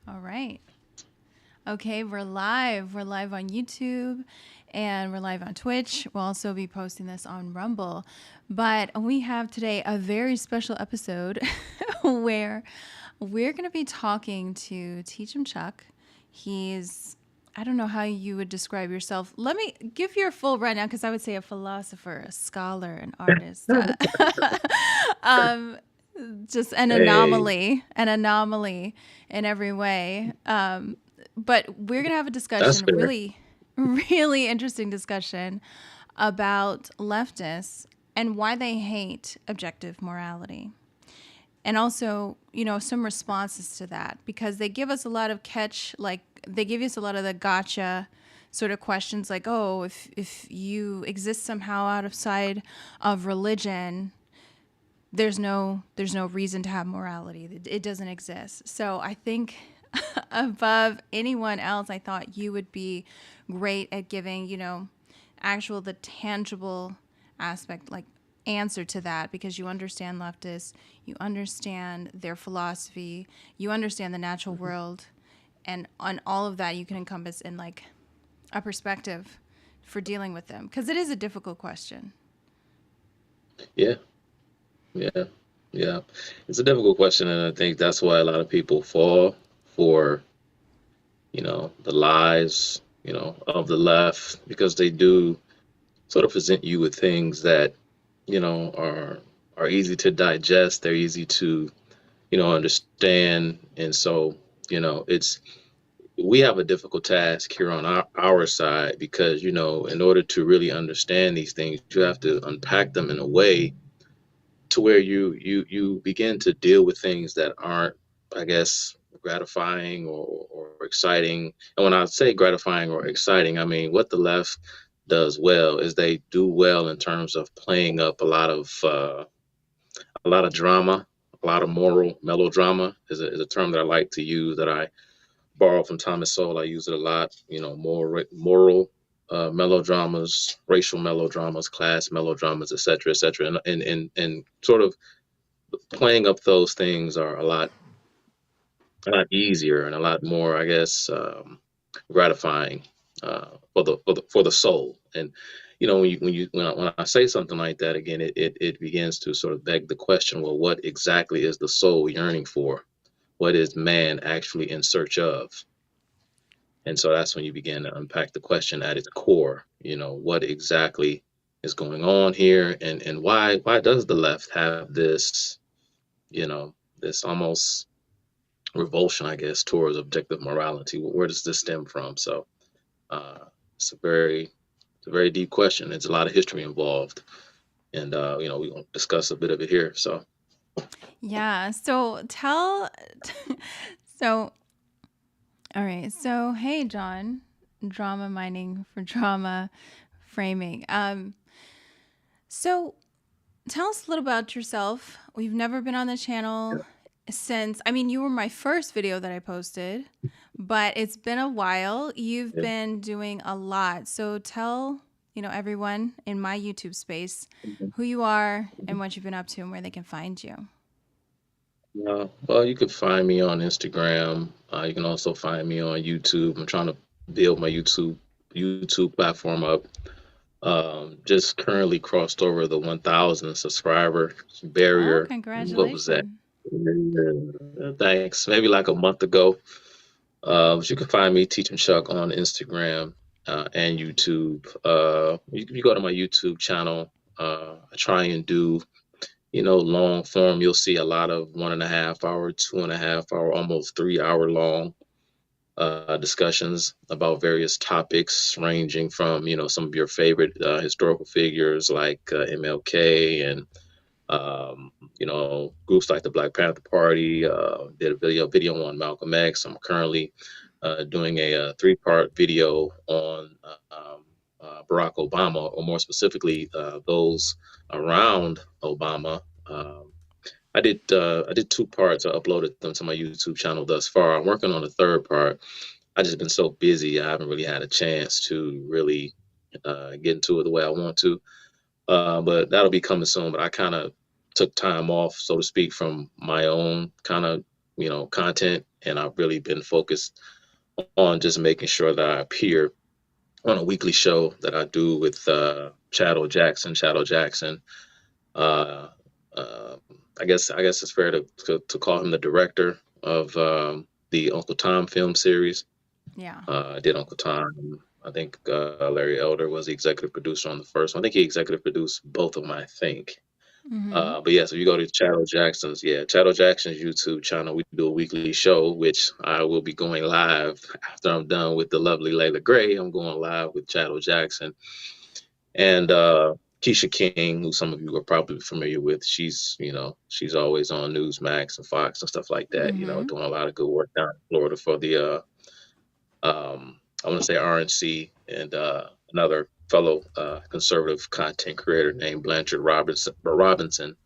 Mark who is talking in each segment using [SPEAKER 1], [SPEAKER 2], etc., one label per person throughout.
[SPEAKER 1] All right. Okay, we're live. We're live on YouTube and we're live on Twitch. We'll also be posting this on Rumble. But we have today a very special episode where we're going to be talking to Teim Chuck. He's, I don't know how you would describe yourself. Let me give your full rundown because I would say a philosopher, a scholar, an artist. Um, just
[SPEAKER 2] Hey,
[SPEAKER 1] an anomaly in every way. But we're going to have a
[SPEAKER 2] that's
[SPEAKER 1] discussion, a
[SPEAKER 2] fair.
[SPEAKER 1] really, really interesting discussion about leftists and why they hate objective morality. And also, some responses to that because they give us a lot of they give us a lot of the gotcha sort of questions like, oh, if you exist somehow outside of religion, there's no reason to have morality. It doesn't exist. So I think above anyone else, I thought you would be great at giving, the tangible aspect, like answer to that because you understand leftists, you understand their philosophy, you understand the natural
[SPEAKER 2] Mhm.
[SPEAKER 1] world, and on all of that you can encompass in like a perspective for dealing with them because it is a difficult question.
[SPEAKER 2] Yeah, yeah, yeah. It's a difficult question, and I think that's why a lot of people fall for, the lies, of the left, because they do sort of present you with things that, are easy to digest. They're easy to, understand, and so, it's we have a difficult task here on our side because, in order to really understand these things, you have to unpack them in a way to where you begin to deal with things that aren't, I guess, gratifying or exciting. And when I say gratifying or exciting, I mean what the left does well is they do well in terms of playing up a lot of drama, a lot of moral melodrama is a term that I like to use, that I borrow from Thomas Sowell. I use it a lot. Moral melodramas, racial melodramas, class melodramas, et cetera, and sort of playing up those things are a lot easier and a lot more, I guess, gratifying for the soul. And when I say something like that again, it begins to sort of beg the question: well, what exactly is the soul yearning for? What is man actually in search of? And so that's when you begin to unpack the question at its core. What exactly is going on here, and why does the left have this almost revulsion, I guess, towards objective morality? Where does this stem from? So uh, it's a very deep question. There's a lot of history involved, and we will discuss a bit of it here. So
[SPEAKER 1] Yeah. So all right. So, hey, John, drama mining for drama framing. So tell us a little about yourself. We've never been on the channel since, I mean, you were my first video that I posted, but it's been a while. You've
[SPEAKER 2] yeah.
[SPEAKER 1] been doing a lot. So tell, everyone in my YouTube space
[SPEAKER 2] Mhm.
[SPEAKER 1] who you are and
[SPEAKER 2] Mhm.
[SPEAKER 1] what you've been up to and where they can find you.
[SPEAKER 2] Well, you can find me on Instagram. You can also find me on YouTube. I'm trying to build my YouTube platform up. Just currently crossed over the 1,000 subscriber
[SPEAKER 1] Oh,
[SPEAKER 2] barrier. What was that?
[SPEAKER 1] congratulations.
[SPEAKER 2] Thanks. Maybe like a month ago. But you can find me Teaching Chuck on Instagram and YouTube. You go to my YouTube channel. I try and do, long form. You'll see a lot of 1.5 hour, 2.5 hour, almost 3 hour long discussions about various topics, ranging from, some of your favorite historical figures like MLK and groups like the Black Panther Party. Did a video on Malcolm X. I'm currently doing a 3-part video on Barack Obama, or more specifically, those around Obama. I did 2 parts. I uploaded them to my YouTube channel thus far. I'm working on a third part. I just been so busy. I haven't really had a chance to really get into it the way I want to. But that'll be coming soon. But I kind of took time off, so to speak, from my own kind of, content, and I've really been focused on just making sure that I appear on a weekly show that I do with Chad Jackson. Chad Jackson. Uh, uh, I guess it's fair to call him the director of the Uncle Tom film series.
[SPEAKER 1] Yeah.
[SPEAKER 2] I did Uncle Tom. I think Larry Elder was the executive producer on the first one. I think he executive produced both of them, I think.
[SPEAKER 1] Mm-hmm.
[SPEAKER 2] But yeah, so you go to Chad Jackson's YouTube channel. We do a weekly show, which I will be going live after I'm done with the lovely Layla Gray. I'm going live with Chad Jackson and Keisha King, who some of you are probably familiar with. She's always on Newsmax and Fox and stuff like that.
[SPEAKER 1] Mm-hmm.
[SPEAKER 2] Doing a lot of good work down in Florida for the I want to say RNC and another fellow conservative content creator named Blanchard Robinson.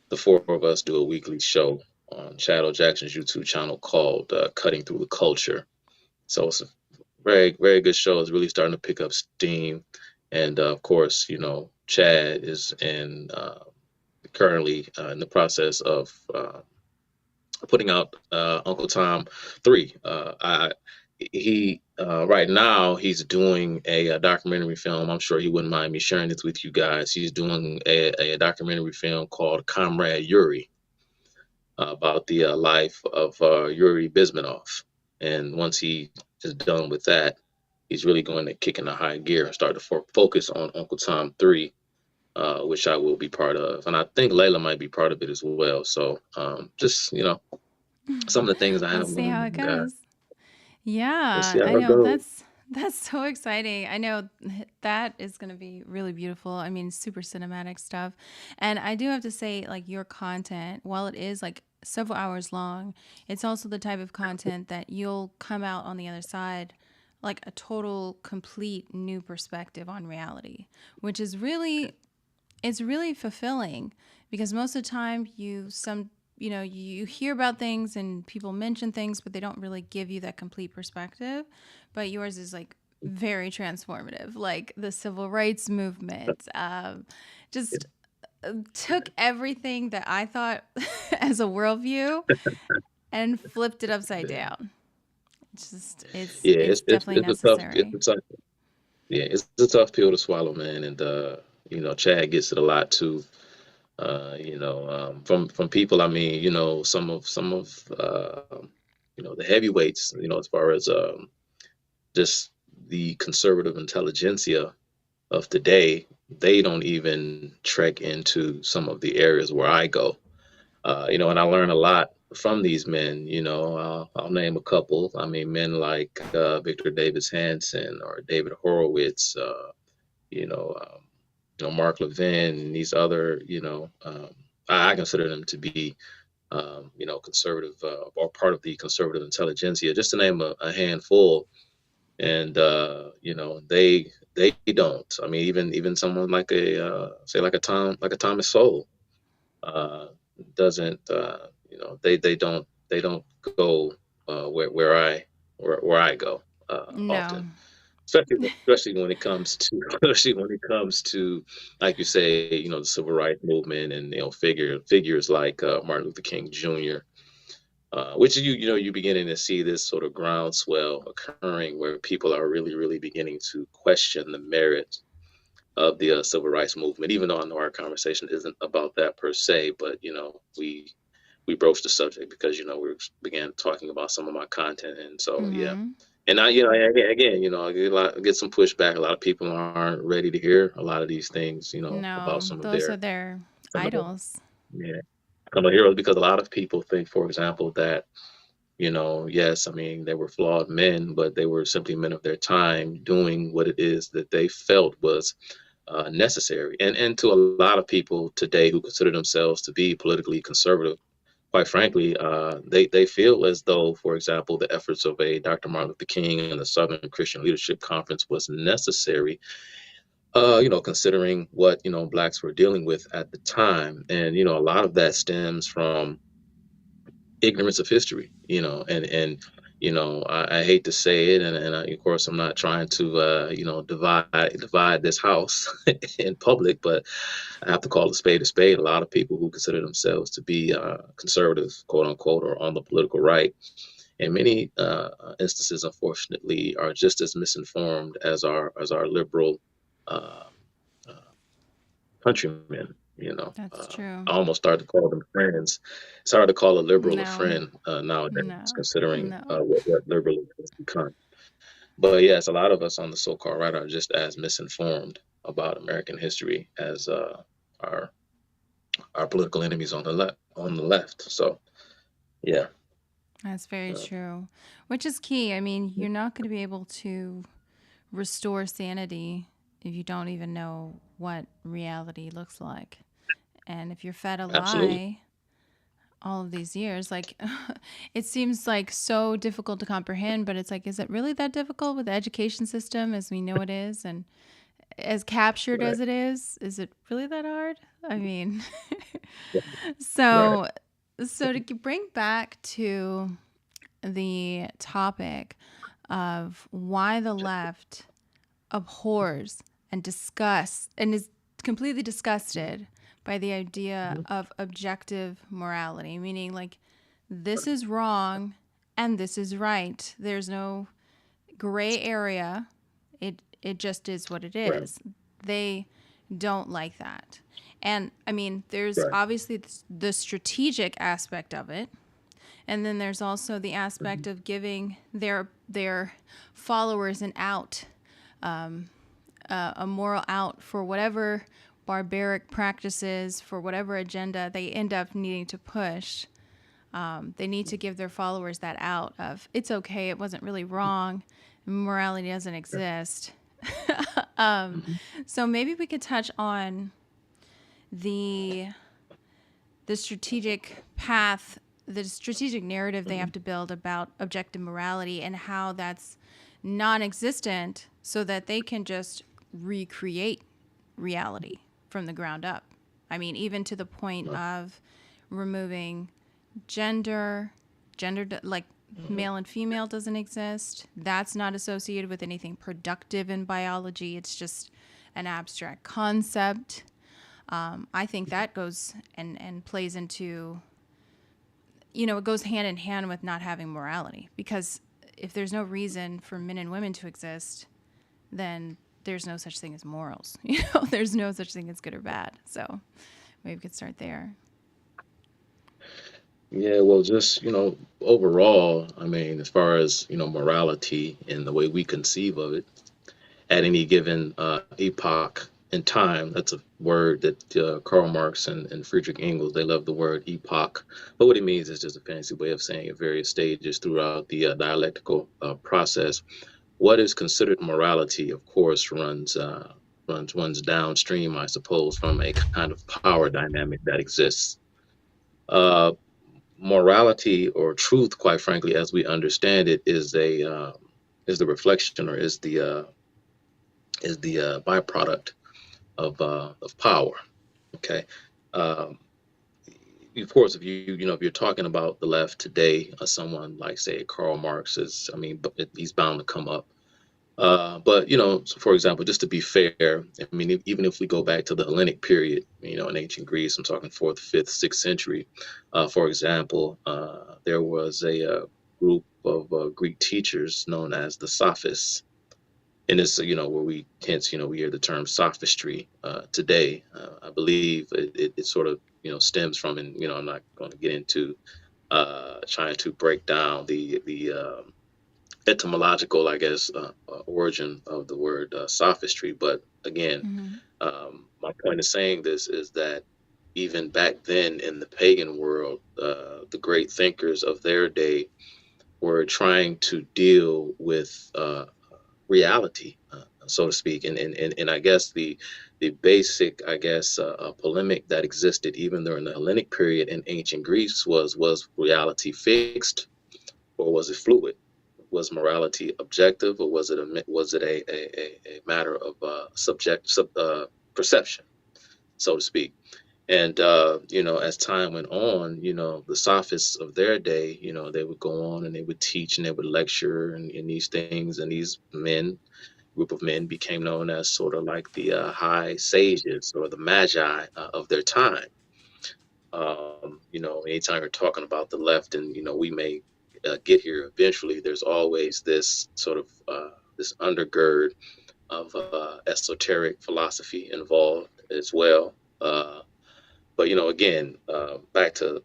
[SPEAKER 2] The four of us do a weekly show on Shadow Jackson's YouTube channel called Cutting Through the Culture. So it's a very, very good show. It's really starting to pick up steam. And of course, Chad is currently in the process of putting out Uncle Tom 3. He right now he's doing a documentary film. I'm sure he wouldn't mind me sharing this with you guys. He's doing a documentary film called Comrade Yuri about the life of Yuri Bismunoff. And once he is done with that, he's really going to kick into high gear and start to focus on Uncle Tom 3, which I will be part of. And I think Layla might be part of it as well. So just, some of the things I
[SPEAKER 1] We'll
[SPEAKER 2] have
[SPEAKER 1] see how
[SPEAKER 2] going
[SPEAKER 1] it
[SPEAKER 2] on, guys.
[SPEAKER 1] goes.
[SPEAKER 2] Let's see
[SPEAKER 1] Yeah, I
[SPEAKER 2] how it
[SPEAKER 1] know
[SPEAKER 2] goes.
[SPEAKER 1] that's so exciting. I know that is going to be really beautiful. I mean, super cinematic stuff. And I do have to say, like, your content, while it is like several hours long, it's also the type of content that you'll come out on the other side like a total complete new perspective on reality, which is really it's really fulfilling because most of the time you hear about things and people mention things but they don't really give you that complete perspective, but yours is like very transformative, like the civil rights movement, just took everything that I thought as a worldview and flipped it upside down. It's just
[SPEAKER 2] Yeah,
[SPEAKER 1] it's definitely necessary.
[SPEAKER 2] it's a tough pill to swallow, man. And Chad gets it a lot too. From people. I mean, some of the heavyweights. As far as just the conservative intelligentsia of today, they don't even trek into some of the areas where I go. And I learn a lot from these men. I'll name a couple. I mean, men like Victor Davis Hanson or David Horowitz, you know, um, Mark Levin, and these other, I consider them to be, conservative or part of the conservative intelligentsia, just to name a handful. And they don't. I mean, even someone like say like a Thomas Sowell uh, doesn't they don't go where I go
[SPEAKER 1] No.
[SPEAKER 2] often, especially when it comes to like you say, the civil rights movement, and figures like Martin Luther King Jr. Which you're beginning to see this sort of groundswell occurring where people are really, really beginning to question the merit of the civil rights movement, even though I know our conversation isn't about that per se, but we broached the subject because we began talking about some of my content, and so yeah.
[SPEAKER 1] Mm-hmm.
[SPEAKER 2] And I, again, I get some pushback. A lot of people aren't ready to hear a lot of these things, about
[SPEAKER 1] No, those are their
[SPEAKER 2] some of the
[SPEAKER 1] idols.
[SPEAKER 2] yeah, some of the heroes, because a lot of people think, for example, that yes, I mean, they were flawed men, but they were simply men of their time doing what it is that they felt was necessary. And to a lot of people today who consider themselves to be politically conservative, quite frankly, they feel as though, for example, the efforts of a Dr. Martin Luther King and the Southern Christian Leadership Conference was necessary, considering what, blacks were dealing with at the time. And, a lot of that stems from ignorance of history, and I hate to say it, and of course I'm not trying to divide this house in public, but I have to call a spade a spade. A lot of people who consider themselves to be conservative, quote unquote, or on the political right, in many instances, unfortunately, are just as misinformed as our liberal uh, uh, countrymen.
[SPEAKER 1] That's true.
[SPEAKER 2] I almost started to call them friends. It's hard to call a liberal a
[SPEAKER 1] No,
[SPEAKER 2] friend nowadays,
[SPEAKER 1] no,
[SPEAKER 2] considering
[SPEAKER 1] no.
[SPEAKER 2] what liberalism has become. But yes, a lot of us on the so-called right are just as misinformed about American history as our our political enemies on the left. So yeah,
[SPEAKER 1] That's very
[SPEAKER 2] uh,
[SPEAKER 1] true. Which is key. I mean, you're not going to be able to restore sanity if you don't even know what reality looks like. And if you're fed a
[SPEAKER 2] absolutely.
[SPEAKER 1] lie all of these years, like it seems like so difficult to comprehend, but it's like, is it really that difficult with the education system as we know it is? And as captured
[SPEAKER 2] Right.
[SPEAKER 1] as it is it really that hard? I mean,
[SPEAKER 2] Right.
[SPEAKER 1] so to bring back to the topic of why the left abhors and disgusts and is completely disgusted by the idea
[SPEAKER 2] Mhm.
[SPEAKER 1] of objective morality, meaning like this is wrong and this is right. There's no gray area. It just is what it
[SPEAKER 2] Right.
[SPEAKER 1] is. They don't like that. And I mean, there's
[SPEAKER 2] Right.
[SPEAKER 1] obviously the strategic aspect of it, and then there's also the aspect
[SPEAKER 2] Mhm.
[SPEAKER 1] of giving their followers an out, a moral out for whatever barbaric practices, for whatever agenda they end up needing to push. They need to give their followers that out of it's okay, it wasn't really wrong, morality doesn't
[SPEAKER 2] Right.
[SPEAKER 1] exist. um,
[SPEAKER 2] Mhm.
[SPEAKER 1] so maybe we could touch on the the strategic path, the strategic narrative they have
[SPEAKER 2] Mhm.
[SPEAKER 1] to build about objective morality and how that's non-existent so that they can just recreate reality from the ground up. I mean, even to the point
[SPEAKER 2] Right.
[SPEAKER 1] of removing gender, like
[SPEAKER 2] Mhm.
[SPEAKER 1] male and female doesn't exist. That's not associated with anything productive in biology. It's just an abstract concept. I think that goes and plays into, it goes hand in hand with not having morality. Because if there's no reason for men and women to exist, then there's no such thing as morals. There's no such thing as good or bad. So maybe we could start there.
[SPEAKER 2] Yeah, well, just, overall, I mean, as far as, morality and the way we conceive of it at any given epoch in time, that's a word that Karl Marx and Friedrich Engels, they love the word epoch. But what it means is just a fancy way of saying at various stages throughout the dialectical process. What is considered morality, of course, runs downstream, I suppose, from a kind of power dynamic that exists. Uh, Morality or truth, quite frankly, as we understand it, is the reflection or is the byproduct of power. Okay. Um, of course, if you're talking about the left today, someone like say Karl Marx is, I mean, he's bound to come up. But so for example, just to be fair, I mean, even if we go back to the Hellenic period, in ancient Greece, I'm talking fourth, fifth, sixth century. For example, there was a group of Greek teachers known as the Sophists, and it's where we hence we hear the term sophistry today. I believe it sort of stems from, and I'm not going to get into trying to break down the etymological, I guess, origin of the word sophistry. But again,
[SPEAKER 1] Mm-hmm.
[SPEAKER 2] my point of saying this is that even back then in the pagan world, the great thinkers of their day were trying to deal with reality, so to speak. And I guess the basic, I guess, polemic that existed even during the Hellenic period in ancient Greece was reality fixed or was it fluid? Was morality objective, or was it a matter of perception, so to speak? And as time went on, the sophists of their day, they would go on and they would teach and they would lecture and these things, and these group of men became known as sort of like the high sages or the magi of their time. Anytime you're talking about the left, and we may get here eventually, there's always this sort of this undergird of esoteric philosophy involved as well. But again, back to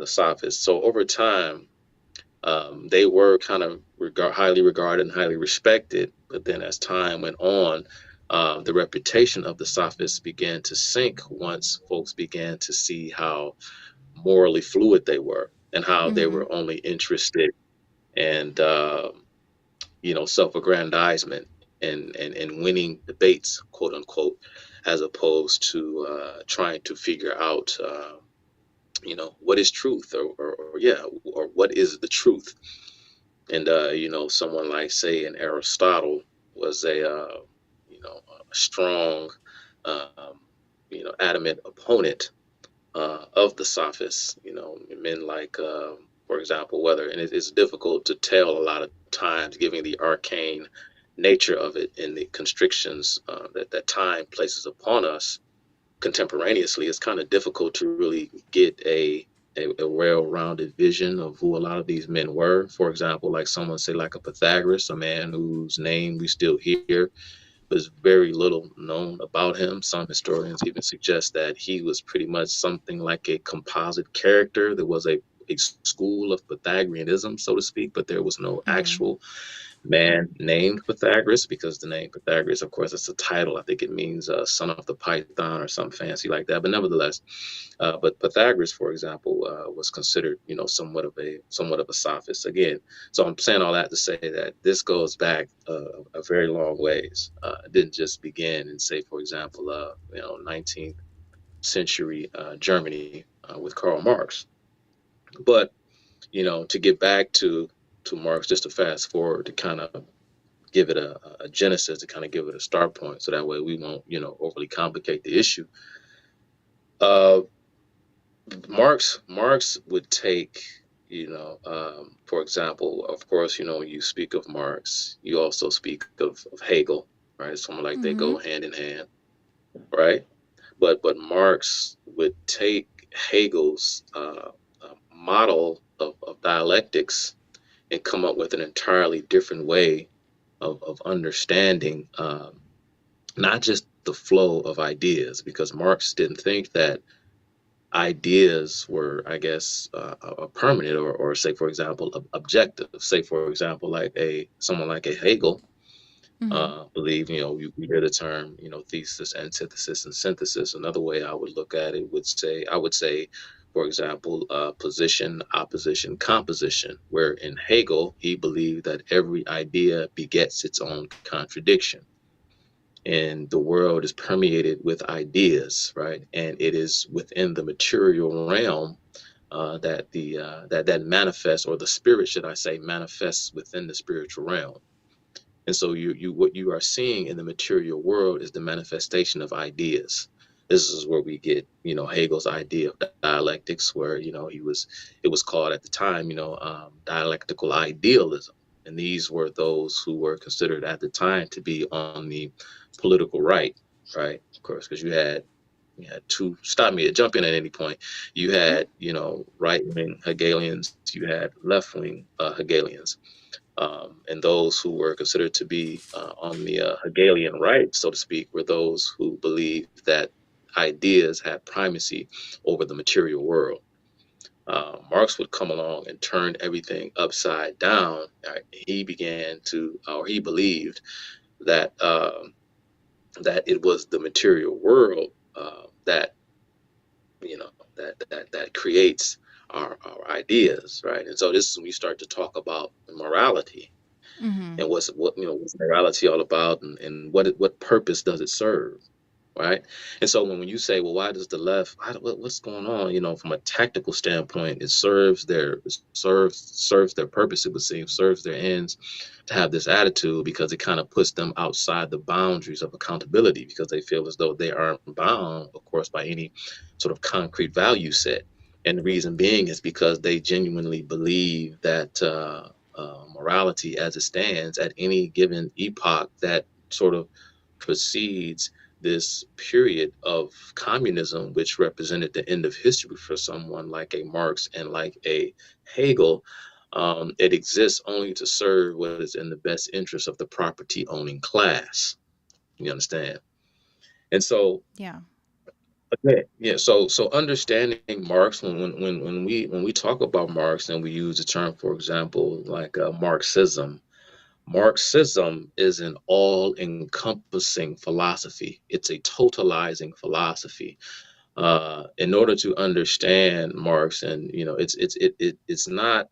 [SPEAKER 2] the sophists. So over time, they were kind of highly regarded and highly respected. But then as time went on, the reputation of the sophists began to sink once folks began to see how morally fluid they were and how they
[SPEAKER 1] Mm-hmm.
[SPEAKER 2] were only interested in self-aggrandizement and winning debates, quote unquote, as opposed to trying to figure out what is truth, or what is the truth. And someone like, say, an Aristotle was a strong adamant opponent of the sophists. Men like, for example, whether, and it's difficult to tell a lot of times, given the arcane nature of it and the constrictions that time places upon us contemporaneously. It's kind of difficult to really get a well-rounded vision of who a lot of these men were. For example, like someone say like a Pythagoras, a man whose name we still hear, but very little known about him. Some historians even suggest that he was pretty much something like a composite character. There was a school of Pythagoreanism, so to speak, but there was no
[SPEAKER 1] Mm-hmm.
[SPEAKER 2] actual man named Pythagoras, because the name Pythagoras, of course, it's a title. I think it means son of the Python or something fancy like that. But nevertheless, but Pythagoras, for example, was considered, somewhat of a sophist. Again, so I'm saying all that to say that this goes back a very long ways. It didn't just begin in, say, for example, 19th century Germany with Karl Marx. But to get back to Marx, just to fast forward to kind of give it a genesis, to kind of give it a start point, so that way we won't overly complicate the issue. Uh, Marx would take, for example, of course, when you speak of Marx, you also speak of Hegel, right? It's something like they
[SPEAKER 1] Mm-hmm.
[SPEAKER 2] go hand in hand, right? But Marx would take Hegel's model of dialectics and come up with an entirely different way of understanding, not just the flow of ideas, because Marx didn't think that ideas were, I guess, permanent, or say, for example, objective. Say, for example, like a someone like a Hegel
[SPEAKER 1] Mm-hmm.
[SPEAKER 2] believe, we hear the term, thesis, antithesis, and synthesis. Another way I would look at it I would say, for example, position, opposition, composition, where in Hegel, he believed that every idea begets its own contradiction. And the world is permeated with ideas, right? And it is within the material realm that manifests, or the spirit, should I say, manifests within the spiritual realm. And so what you are seeing in the material world is the manifestation of ideas. This is where we get, Hegel's idea of dialectics, where, it was called at the time, dialectical idealism. And these were those who were considered at the time to be on the political right? Of course, because you had two, stop me, jump in at any point. You
[SPEAKER 1] Mm-hmm.
[SPEAKER 2] had, right wing Hegelians, you had left wing Hegelians. And those who were considered to be on the Hegelian right, so to speak, were those who believed that ideas had primacy over the material world. Marx would come along and turn everything upside down. He began to, or he believed that that it was the material world that that creates our ideas, right? And so this is when we start to talk about morality,
[SPEAKER 1] Mm-hmm.
[SPEAKER 2] and what's morality all about, and what purpose does it serve? right? And so when you say, well, why does the left, what's going on? You know, from a tactical standpoint, it serves their purpose, it would seem, serves their ends to have this attitude, because it kind of puts them outside the boundaries of accountability, because they feel as though they aren't bound, of course, by any sort of concrete value set. And the reason being is because they genuinely believe that morality as it stands at any given epoch that sort of precedes this period of communism, which represented the end of history for someone like a Marx and like a Hegel, it exists only to serve what is in the best interest of the property owning class. You understand? And so,
[SPEAKER 1] Yeah.
[SPEAKER 2] okay, yeah. So understanding Marx, when we talk about Marx and we use the term, for example, like Marxism. Marxism is an all-encompassing philosophy. It's a totalizing philosophy. In order to understand Marx, and it's not.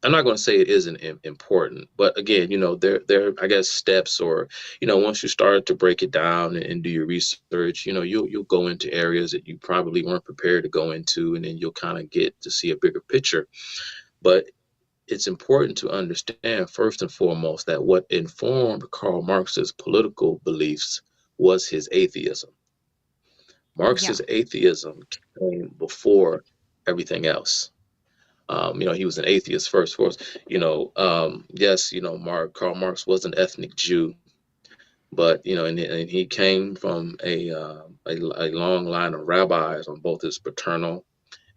[SPEAKER 2] I'm not going to say it isn't important, but again, there I guess steps, or once you start to break it down and do your research, you'll go into areas that you probably weren't prepared to go into, and then you'll kind of get to see a bigger picture. But it's important to understand, first and foremost, that what informed Karl Marx's political beliefs was his atheism.
[SPEAKER 1] Yeah.
[SPEAKER 2] Marx's atheism came before everything else. He was an atheist first, of course. Yes, Karl Marx was an ethnic Jew, but and he came from a long line of rabbis on both his paternal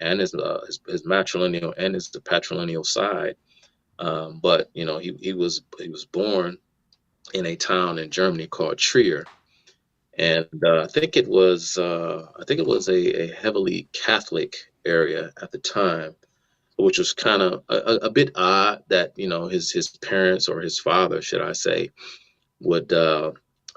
[SPEAKER 2] and his matrilineal and his patrilineal side. But he was born in a town in Germany called Trier, and I think it was a heavily Catholic area at the time, which was kind of a bit odd that his parents, or his father, should I say, would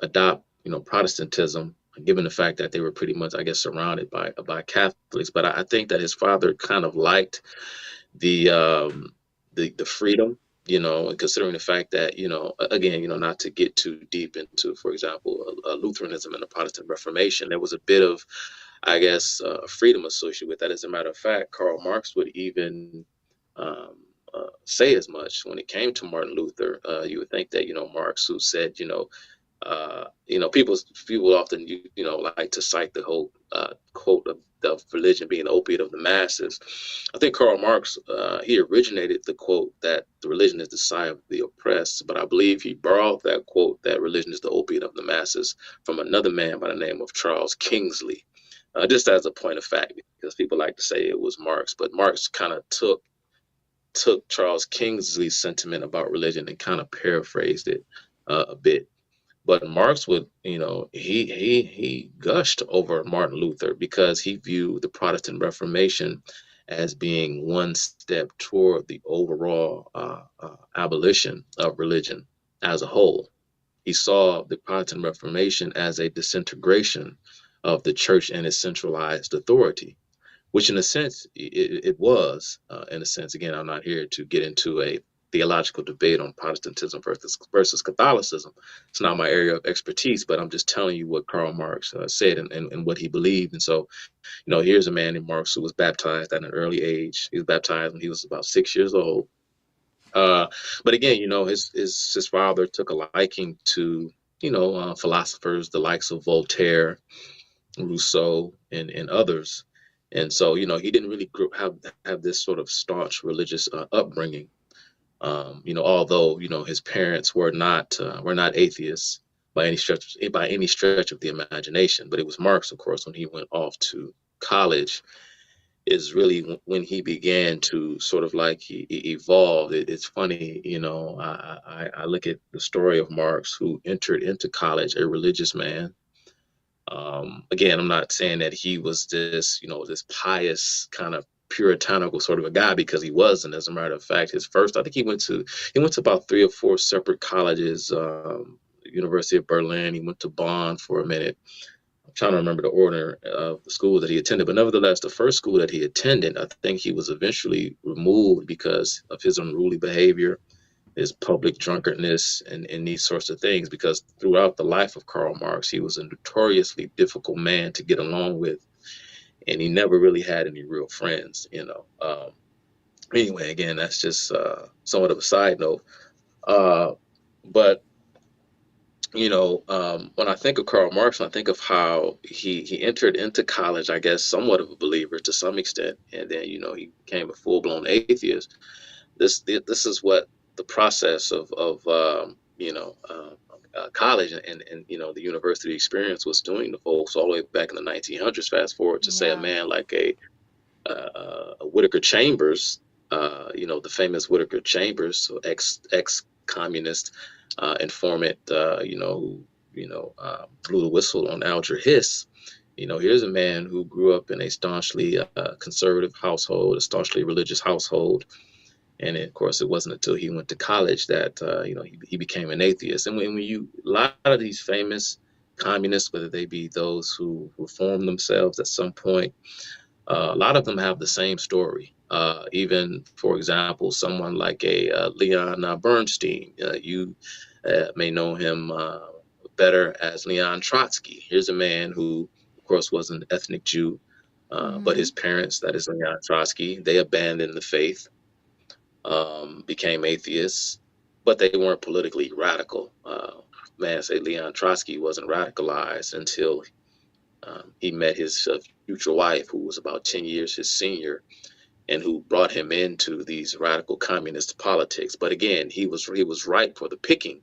[SPEAKER 2] adopt Protestantism, given the fact that they were pretty much, I guess, surrounded by Catholics. But I think that his father kind of liked the the freedom, considering the fact that again, not to get too deep into, for example, Lutheranism and the Protestant Reformation, there was a bit of, I guess, freedom associated with that. As a matter of fact, Karl Marx would even um, say as much when it came to Martin Luther. You would think that Marx, who said, people often like to cite the whole quote of religion being the opiate of the masses. I think Karl Marx, he originated the quote that the religion is the sigh of the oppressed, but I believe he borrowed that quote that religion is the opiate of the masses from another man by the name of Charles Kingsley. Just as a point of fact, because people like to say it was Marx, but Marx kind of took Charles Kingsley's sentiment about religion and kind of paraphrased it a bit. But Marx would, he gushed over Martin Luther because he viewed the Protestant Reformation as being one step toward the overall abolition of religion as a whole. He saw the Protestant Reformation as a disintegration of the church and its centralized authority, which in a sense it was. In a sense, again, I'm not here to get into a theological debate on Protestantism versus Catholicism. It's not my area of expertise, but I'm just telling you what Karl Marx said, and what he believed. And so, here's a man in Marx who was baptized at an early age. He was baptized when he was about 6 years old. But again, his father took a liking to philosophers, the likes of Voltaire, Rousseau, and others. And so, he didn't really have this sort of staunch religious upbringing. Although his parents were not atheists by any stretch of the imagination. But it was Marx, of course, when he went off to college, is really when he began to sort of like he evolved. It's funny, I look at the story of Marx, who entered into college a religious man. Again, I'm not saying that he was this pious kind of puritanical sort of a guy, because he wasn't. As a matter of fact, I think he went to about 3 or 4 separate colleges. University of Berlin. He went to Bonn for a minute. I'm trying to remember the order of the school that he attended, but nevertheless, the first school that he attended, I think he was eventually removed because of his unruly behavior. his public drunkenness and these sorts of things, because throughout the life of Karl Marx, he was a notoriously difficult man to get along with, and he never really had any real friends, you know. Anyway, again, that's just somewhat of a side note. Uh, but when I think of Karl Marx, I think of how he entered into college, I guess, somewhat of a believer to some extent, and then he became a full blown atheist. This is what the process of college and the university experience was doing to folks all the way back in the 1900s. Fast forward to say a
[SPEAKER 1] Yeah.
[SPEAKER 2] man like a Whittaker Chambers, the famous Whittaker Chambers, so ex communist informant, blew the whistle on Alger Hiss. Here's a man who grew up in a staunchly conservative household, a staunchly religious household. And of course, it wasn't until he went to college that he became an atheist. And when a lot of these famous communists, whether they be those who reformed themselves at some point, a lot of them have the same story. Even, for example, someone like a Leon Bernstein, you may know him better as Leon Trotsky. Here's a man who, of course, was an ethnic Jew, but his parents, that is Leon Trotsky, they abandoned the faith, became atheists, but they weren't politically radical. Man, say Leon Trotsky wasn't radicalized until he met his future wife, who was about 10 years his senior, and who brought him into these radical communist politics. But again, he was ripe for the picking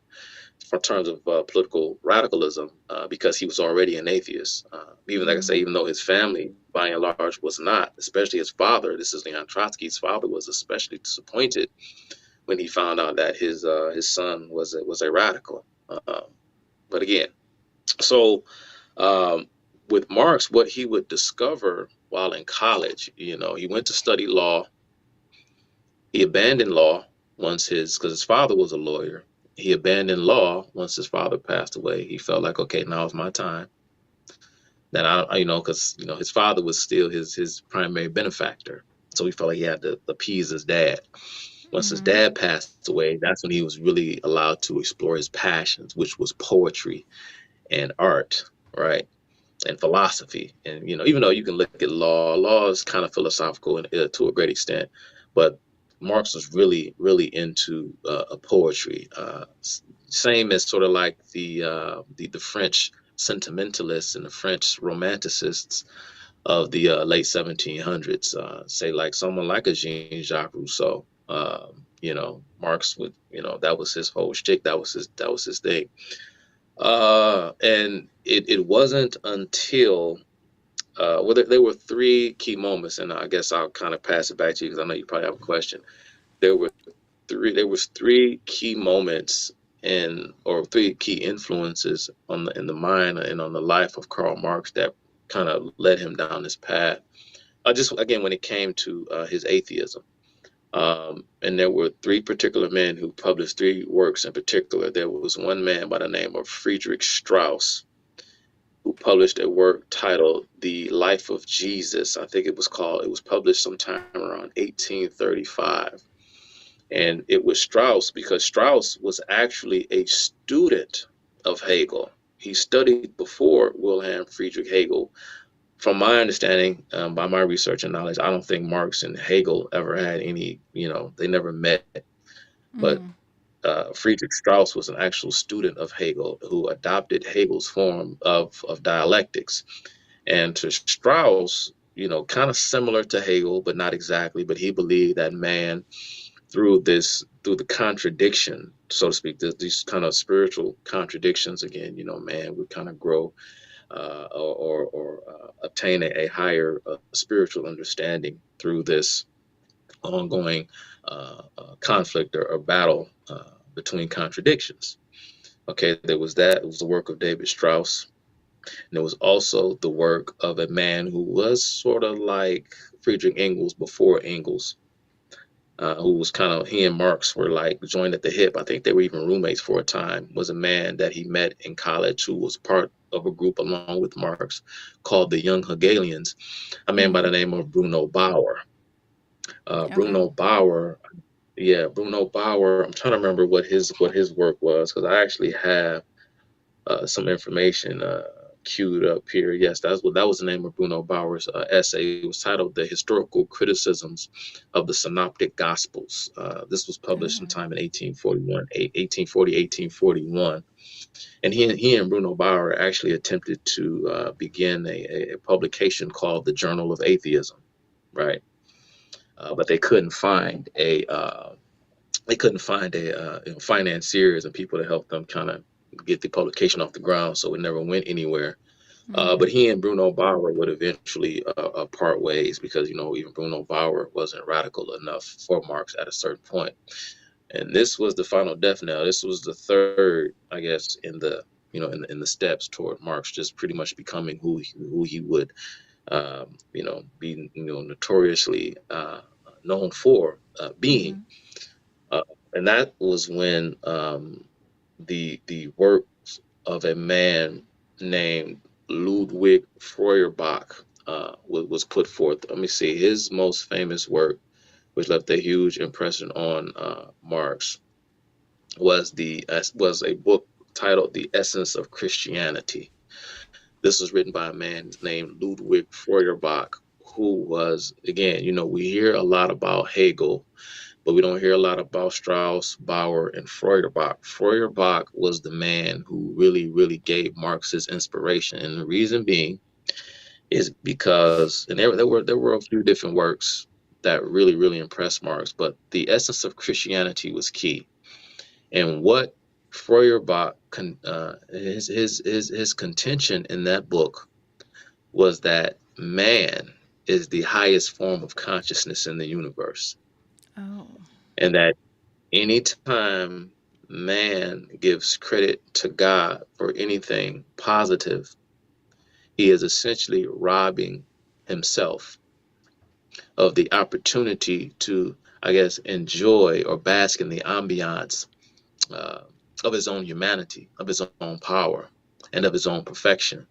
[SPEAKER 2] in terms of political radicalism because he was already an atheist. Even like I say, even though his family, by and large, was not, especially his father. This is Leon Trotsky's father, was especially disappointed when he found out that his son was a radical. But again, so. With Marx, what he would discover while in college, he went to study law. He abandoned law because his father was a lawyer. He abandoned law once his father passed away. He felt like, okay, now is my time. Then because his father was still his primary benefactor, so he felt like he had to appease his dad. Once his dad passed away, that's when he was really allowed to explore his passions, which was poetry and art, right? And philosophy. And even though you can look at law is kind of philosophical to a great extent, but Marx was really into poetry, same as sort of like the French sentimentalists and the French romanticists of the late 1700s, say like someone like a Jean-Jacques Rousseau. Marx would, that was his whole shtick, that was his thing. And it wasn't until there were three key moments, and I guess I'll kind of pass it back to you because I know you probably have a question. There was three key moments or three key influences in the mind and on the life of Karl Marx that kind of led him down this path. Just again, when it came to his atheism. And there were three particular men who published three works in particular. There was one man by the name of Friedrich Strauss, who published a work titled The Life of Jesus. I think it was published sometime around 1835. And it was Strauss because Strauss was actually a student of Hegel. He studied before Wilhelm Friedrich Hegel. From my understanding, by my research and knowledge, I don't think Marx and Hegel ever had any, they never met. But Friedrich Strauss was an actual student of Hegel who adopted Hegel's form of dialectics. And to Strauss, kind of similar to Hegel, but not exactly, but he believed that man, through the contradiction, so to speak, these kind of spiritual contradictions, again, man would kind of grow or obtain a higher spiritual understanding through this ongoing conflict or battle between contradictions. Okay, there was that. It was the work of David Strauss. And there was also the work of a man who was sort of like Friedrich Engels before Engels, who was he and Marx were like joined at the hip. I think they were even roommates for a time. Was a man that he met in college who was part of a group along with Marx called the Young Hegelians, a man by the name of Bruno Bauer.
[SPEAKER 1] Okay.
[SPEAKER 2] Bruno Bauer, yeah, Bruno Bauer. I'm trying to remember what his work was because I actually have some information queued up here. Yes, that was the name of Bruno Bauer's essay. It was titled "The Historical Criticisms of the Synoptic Gospels." This was published
[SPEAKER 1] Oh.
[SPEAKER 2] sometime in 1841, 1841. And he and Bruno Bauer actually attempted to begin a publication called the Journal of Atheism, right? But they couldn't find a financiers and people to help them kind of get the publication off the ground, so it never went anywhere.
[SPEAKER 1] Mm.
[SPEAKER 2] But he and Bruno Bauer would eventually part ways because even Bruno Bauer wasn't radical enough for Marx at a certain point. And this was the final death knell. This was the third, I guess, in the in the steps toward Marx just pretty much becoming who he would be notoriously known for being.
[SPEAKER 1] Mm-hmm.
[SPEAKER 2] Uh, and that was when the works of a man named Ludwig Feuerbach was put forth. Let me see. His most famous work, which left a huge impression on Marx, was a book titled "The Essence of Christianity." This was written by a man named Ludwig Feuerbach, who was, again, we hear a lot about Hegel, but we don't hear a lot about Strauss, Bauer, and Feuerbach. Feuerbach was the man who really, really gave Marx his inspiration, and the reason being is because, and there were a few different works that really, really impressed Marx, but the essence of Christianity was key. And what Feuerbach, his contention in that book was that man is the highest form of consciousness in the universe,
[SPEAKER 1] Oh.
[SPEAKER 2] and that anytime man gives credit to God for anything positive, he is essentially robbing himself of the opportunity to, I guess, enjoy or bask in the ambiance uh, of his own humanity, of his own power, and of his own perfection.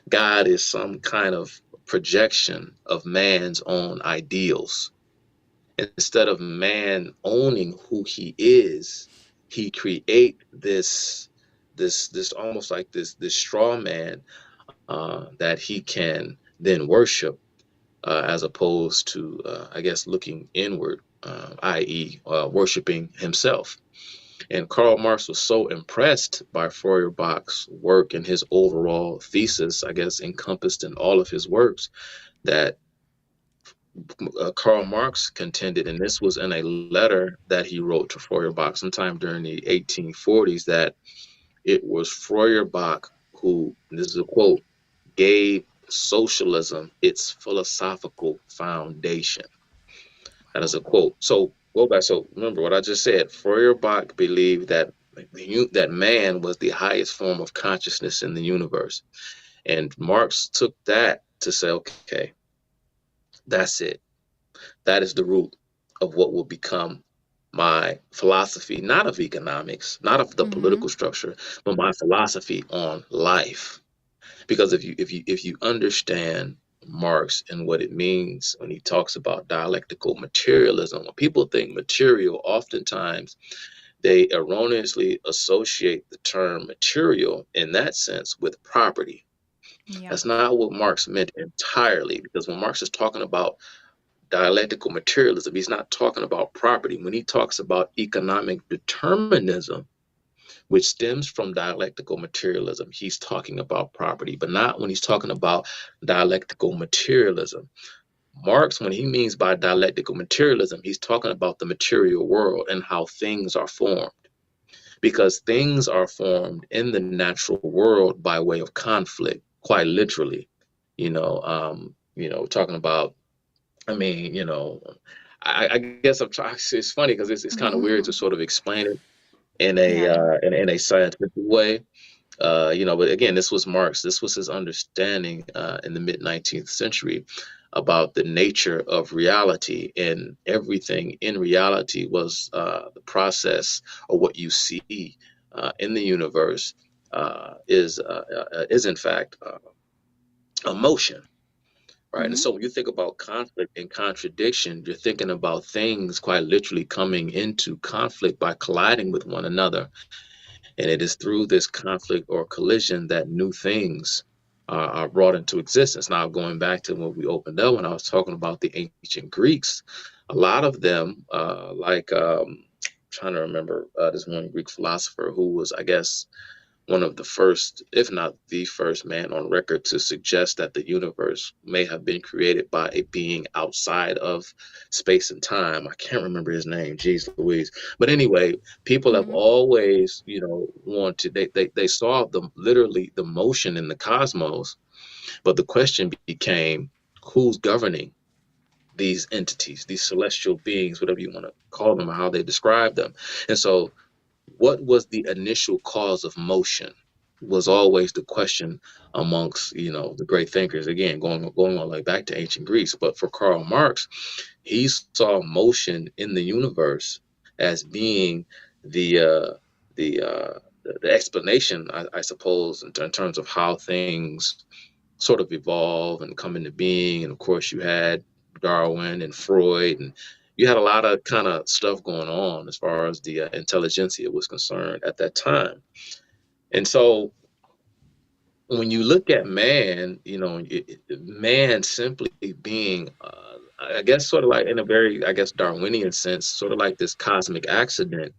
[SPEAKER 2] God is some kind of projection of man's own ideals. Instead of man owning who he is, he create this almost like this straw man that he can then worship, as opposed to I guess looking inward, i.e., worshiping himself. And Karl Marx was so impressed by Feuerbach's work and his overall thesis, I guess, encompassed in all of his works, that Karl Marx contended, and this was in a letter that he wrote to Feuerbach sometime during the 1840s, that it was Feuerbach who, this is a quote, gave socialism its philosophical foundation. That is a quote. So go back. So remember what I just said. Feuerbach believed that that man was the highest form of consciousness in the universe, and Marx took that to say, okay, that's it. That is the root of what will become my philosophy, not of economics, not of the
[SPEAKER 1] Mm-hmm.
[SPEAKER 2] political structure, but my philosophy on life. Because if you understand Marx and what it means when he talks about dialectical materialism, when people think material, oftentimes they erroneously associate the term material in that sense with property.
[SPEAKER 1] Yeah.
[SPEAKER 2] That's not what Marx meant entirely, because when Marx is talking about dialectical materialism, he's not talking about property. When he talks about economic determinism, which stems from dialectical materialism, he's talking about property, but not when he's talking about dialectical materialism. Marx, when he means by dialectical materialism, he's talking about the material world and how things are formed. Because things are formed in the natural world by way of conflict, quite literally. Talking about, I mean, I guess I'm trying. It's funny because it's kind of weird to sort of explain it in a
[SPEAKER 1] Yeah.
[SPEAKER 2] scientific way. But again, this was Marx. This was his understanding in the mid 19th century about the nature of reality, and everything in reality was the process, or what you see in the universe is in fact a motion. right? And
[SPEAKER 1] Mm-hmm.
[SPEAKER 2] so when you think about conflict and contradiction, you're thinking about things quite literally coming into conflict by colliding with one another. And it is through this conflict or collision that new things are brought into existence. Now, going back to when we opened up, when I was talking about the ancient Greeks, a lot of them, trying to remember this one Greek philosopher who was, I guess, one of the first, if not the first man on record to suggest that the universe may have been created by a being outside of space and time. I can't remember his name, geez Louise. But anyway, people have
[SPEAKER 1] Mm-hmm.
[SPEAKER 2] always, wanted, they saw literally the motion in the cosmos, but the question became, who's governing these entities, these celestial beings, whatever you want to call them, or how they describe them? And so what was the initial cause of motion was always the question amongst the great thinkers, again going all the way back to ancient Greece. But for Karl Marx, he saw motion in the universe as being the uh, the uh, the explanation, I suppose, in terms of how things sort of evolve and come into being. And of course, you had Darwin and Freud, and you had a lot of kind of stuff going on as far as the intelligentsia was concerned at that time. And so when you look at man, man simply being, I guess, sort of like in a very, I guess, Darwinian sense, sort of like this cosmic accident.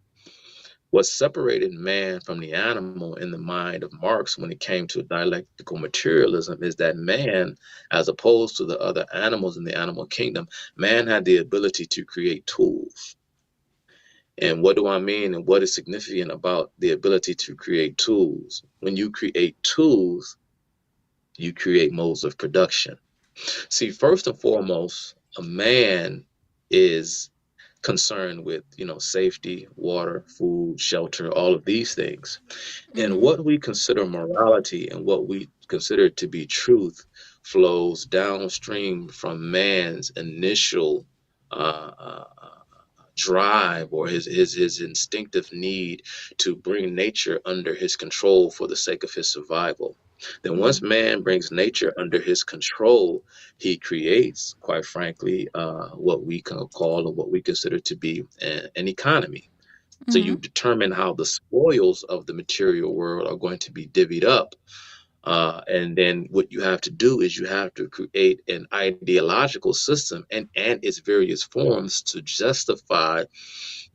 [SPEAKER 2] What separated man from the animal in the mind of Marx when it came to dialectical materialism is that man, as opposed to the other animals in the animal kingdom, man had the ability to create tools. And what do I mean? And what is significant about the ability to create tools? When you create tools, you create modes of production. See, first and foremost, a man is concerned with, safety, water, food, shelter, all of these things. And
[SPEAKER 1] Mm-hmm.
[SPEAKER 2] what we consider morality and what we consider to be truth flows downstream from man's initial uh, uh, drive, or his instinctive need to bring nature under his control for the sake of his survival. Then
[SPEAKER 1] Mm-hmm.
[SPEAKER 2] once man brings nature under his control, he creates, quite frankly, what we can call, or what we consider to be an economy. So
[SPEAKER 1] Mm-hmm.
[SPEAKER 2] you determine how the spoils of the material world are going to be divvied up. And then what you have to do is you have to create an ideological system and its various forms to justify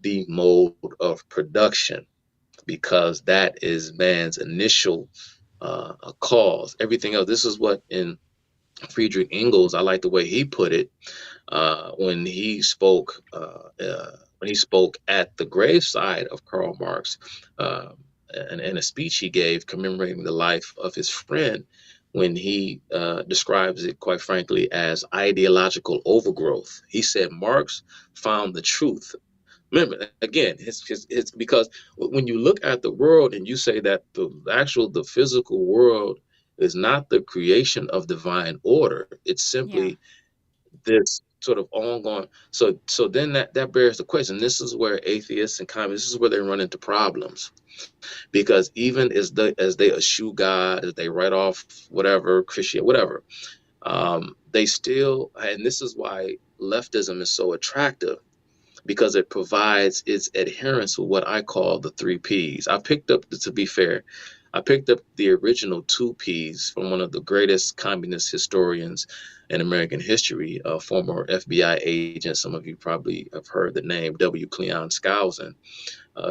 [SPEAKER 2] the mode of production, because that is man's initial cause. Everything else, this is what in Friedrich Engels, I like the way he put it when he spoke at the graveside of Karl Marx, uh, in a speech he gave commemorating the life of his friend, when he describes it, quite frankly, as ideological overgrowth. He said Marx found the truth. Remember, again, it's because when you look at the world and you say that the physical world is not the creation of divine order, it's
[SPEAKER 1] Yeah.
[SPEAKER 2] simply this sort of ongoing. So then that bears the question. This is where atheists and communists, this is where they run into problems, because even as they eschew God, as they write off whatever Christian, whatever, they still, and this is why leftism is so attractive, because it provides its adherence with what I call the three P's. To be fair, I picked up the original two P's from one of the greatest communist historians in American history, a former FBI agent. Some of you probably have heard the name, W. Cleon Skousen.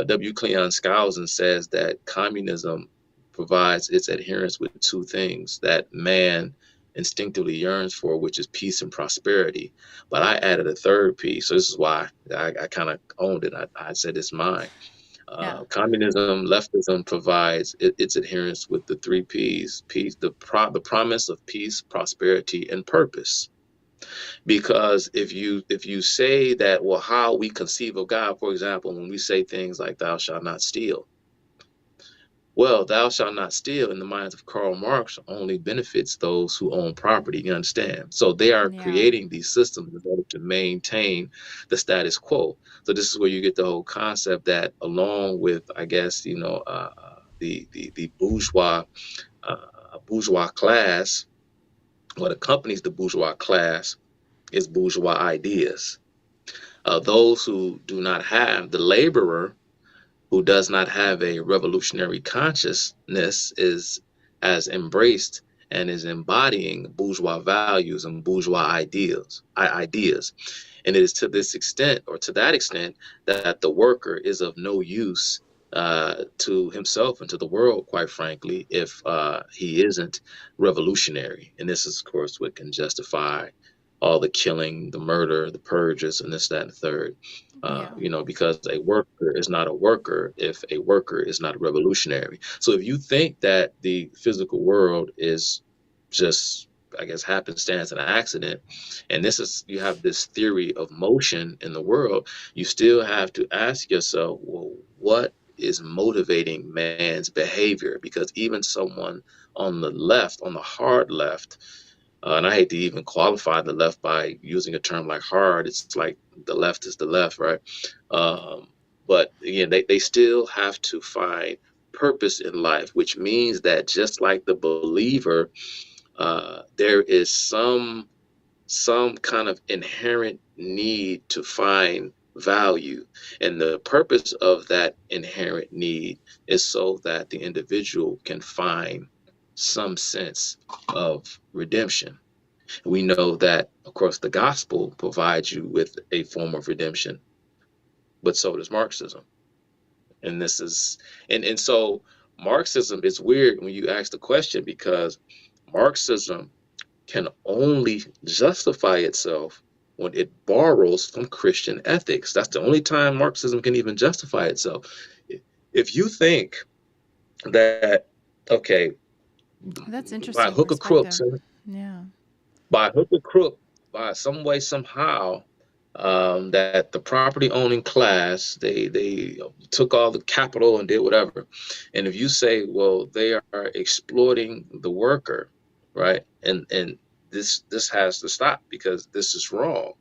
[SPEAKER 2] W. Cleon Skousen says that communism provides its adherence with two things that man instinctively yearns for, which is peace and prosperity. But I added a third piece. So this is why I kind of owned it. I said it's mine.
[SPEAKER 1] Yeah.
[SPEAKER 2] Communism, leftism provides its adherence with the three P's: peace, the promise of peace, prosperity, and purpose. Because if you say that, well, how we conceive of God, for example, when we say things like "Thou shalt not steal," well, "Thou shalt not steal" in the minds of Karl Marx only benefits those who own property. You understand? So they are
[SPEAKER 1] Yeah.
[SPEAKER 2] creating these systems in order to maintain the status quo. So this is where you get the whole concept that, along with, I guess, the bourgeois class, What accompanies the bourgeois class is bourgeois ideas. Those who do not have the laborer who does not have a revolutionary consciousness is as embraced and is embodying bourgeois values and bourgeois ideas. And it is to this extent, or to that extent, that the worker is of no use to himself and to the world, quite frankly, if he isn't revolutionary. And this is, of course, what can justify all the killing, the murder, the purges, and this, that, and the third.
[SPEAKER 1] Yeah.
[SPEAKER 2] Because a worker is not a worker if a worker is not revolutionary. So if you think that the physical world is just, I guess, happenstance and an accident, and you have this theory of motion in the world, you still have to ask yourself, well, what is motivating man's behavior? Because even someone on the left, on the hard left, and I hate to even qualify the left by using a term like hard. It's like the left is the left, right? But again, they still have to find purpose in life, which means that just like the believer, there is some kind of inherent need to find value. And the purpose of that inherent need is so that the individual can find some sense of redemption. We know that, of course, the gospel provides you with a form of redemption, but so does Marxism. And this is, and so Marxism is weird when you ask the question, because Marxism can only justify itself when it borrows from Christian ethics. That's the only time Marxism can even justify itself. If you think that, okay,
[SPEAKER 1] That's
[SPEAKER 2] by
[SPEAKER 1] interesting
[SPEAKER 2] hook or crook,
[SPEAKER 1] perspective. Yeah.
[SPEAKER 2] by hook or crook, by some way, somehow, that the property owning class, they took all the capital and did whatever. And if you say, well, they are exploiting the worker, right? And this has to stop because this is wrong.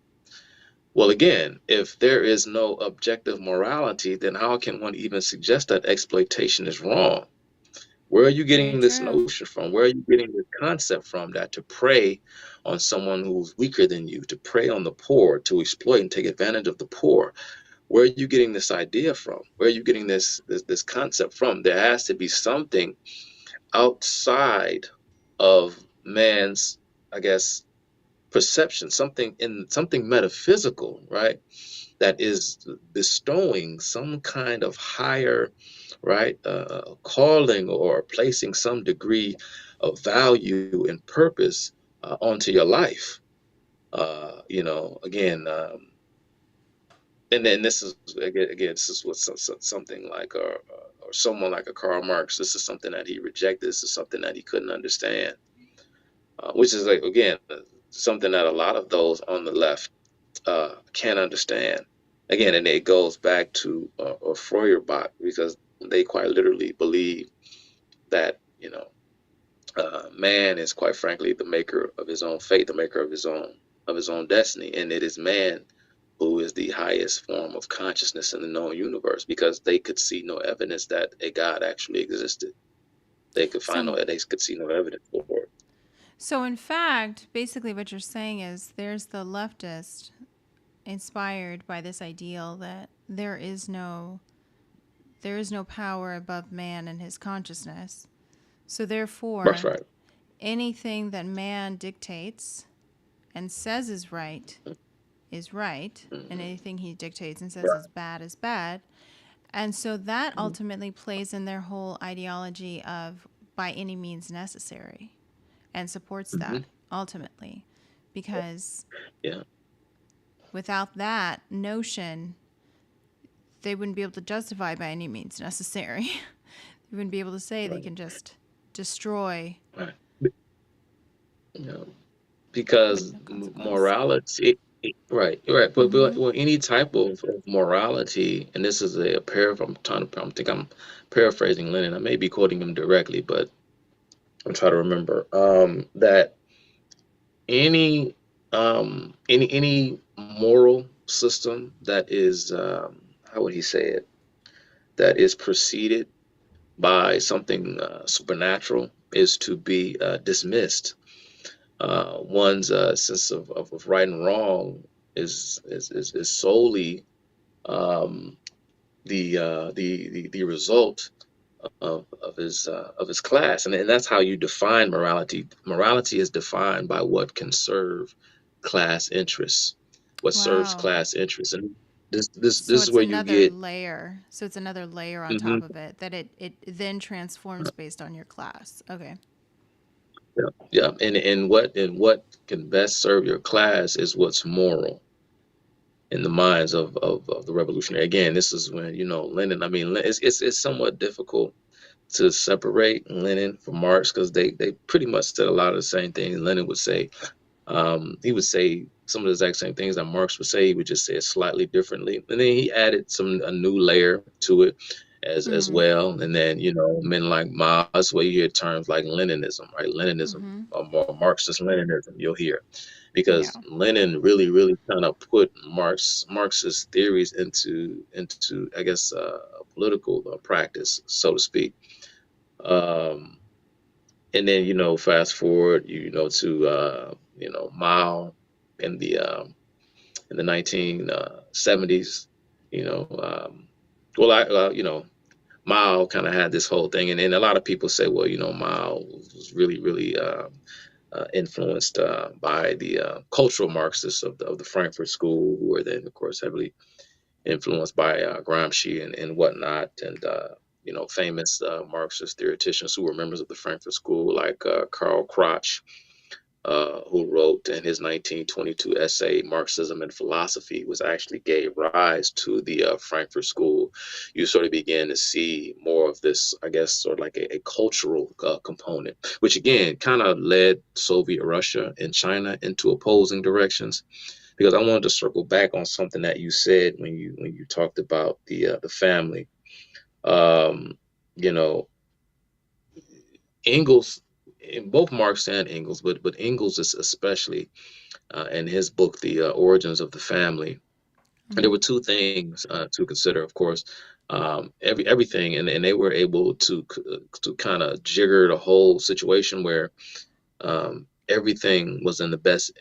[SPEAKER 2] Well, again, if there is no objective morality, then how can one even suggest that exploitation is wrong? Where are you
[SPEAKER 1] Very
[SPEAKER 2] getting this
[SPEAKER 1] true.
[SPEAKER 2] notion from? Where are you getting this concept from, that to prey on someone who's weaker than you, to prey on the poor, to exploit and take advantage of the poor? Where are you getting this idea from? Where are you getting this concept from? There has to be something outside of man's, I guess, perception, something metaphysical, right? That is bestowing some kind of higher, right, calling, or placing some degree of value and purpose onto your life. Again, and then this is again, this is what something like or someone like a Karl Marx. This is something that he rejected. This is something that he couldn't understand, which is, like, again, something that a lot of those on the left can't understand. Again, and it goes back to Feuerbach, because they quite literally believe that man is, quite frankly, the maker of his own fate, the maker of his own destiny, and it is man who is the highest form of consciousness in the known universe, because they could see no evidence that a God actually existed. They could see no evidence for it.
[SPEAKER 1] So in fact, basically what you're saying is there's the leftist inspired by this ideal that there is no power above man and his consciousness. So
[SPEAKER 2] That's
[SPEAKER 1] therefore,
[SPEAKER 2] right.
[SPEAKER 1] anything that man dictates and says is right, and
[SPEAKER 2] Mm-hmm.
[SPEAKER 1] anything he dictates and says
[SPEAKER 2] Right.
[SPEAKER 1] is bad. And so that ultimately plays in their whole ideology of by any means necessary, and supports
[SPEAKER 2] Mm-hmm.
[SPEAKER 1] that ultimately, because
[SPEAKER 2] Yeah.
[SPEAKER 1] without that notion, they wouldn't be able to justify by any means necessary. They wouldn't be able to say they
[SPEAKER 2] Right.
[SPEAKER 1] can just destroy
[SPEAKER 2] Right. You know,
[SPEAKER 1] with
[SPEAKER 2] because
[SPEAKER 1] no consequence.
[SPEAKER 2] morality, right, right, but
[SPEAKER 1] Mm-hmm.
[SPEAKER 2] well, any type of morality, and this is a I think I'm paraphrasing Lenin. I may be quoting him directly, but I'm trying to remember that any any moral system that is, how would he say it, that is preceded by something supernatural is to be dismissed. one's sense of right and wrong is solely um, the result of his class, and that's how you define morality. Morality is defined by what can serve class interests, what serves
[SPEAKER 1] Wow.
[SPEAKER 2] class interests, and this
[SPEAKER 1] So
[SPEAKER 2] is
[SPEAKER 1] it's
[SPEAKER 2] where you
[SPEAKER 1] another
[SPEAKER 2] get.
[SPEAKER 1] layer. So it's another layer on top
[SPEAKER 2] Mhm.
[SPEAKER 1] of it that it then transforms based on your class. Okay.
[SPEAKER 2] Yeah, yeah, and what can best serve your class is what's moral in the minds of the revolutionary. Again, this is when Lenin. I mean, it's somewhat difficult to separate Lenin from Marx because they pretty much said a lot of the same things Lenin would say. He would say some of the exact same things that Marx would say. He would just say it slightly differently, and then he added a new layer to it as
[SPEAKER 1] Mm-hmm.
[SPEAKER 2] well. And then men like Mao. That's where you hear terms like Leninism, right? Leninism
[SPEAKER 1] Mm-hmm.
[SPEAKER 2] or more Marxist Leninism. You'll hear
[SPEAKER 1] Yeah.
[SPEAKER 2] because Lenin really kind of put Marxist theories into I guess political practice, so to speak. Um, and then fast forward to Mao in the 1970s. You know, well, Mao kind of had this whole thing, and a lot of people say, well, Mao was really influenced by the cultural Marxists of the Frankfurt School, who were then, of course, heavily influenced by Gramsci and whatnot, and famous Marxist theoreticians who were members of the Frankfurt School, like Karl Kraus, who wrote in his 1922 essay "Marxism and Philosophy," was actually gave rise to the Frankfurt School. You sort of began to see more of this, I guess, sort of like a cultural component, which again kind of led Soviet Russia and China into opposing directions, because I wanted to circle back on something that you said when you talked about the family. Um, you know, Engels, in both Marx and Engels, but Engels is especially in his book, The Origins of the Family. And there
[SPEAKER 1] Mm-hmm.
[SPEAKER 2] were two things to consider, of course. Everything, and they were able to kind of jigger the whole situation where everything was in the best.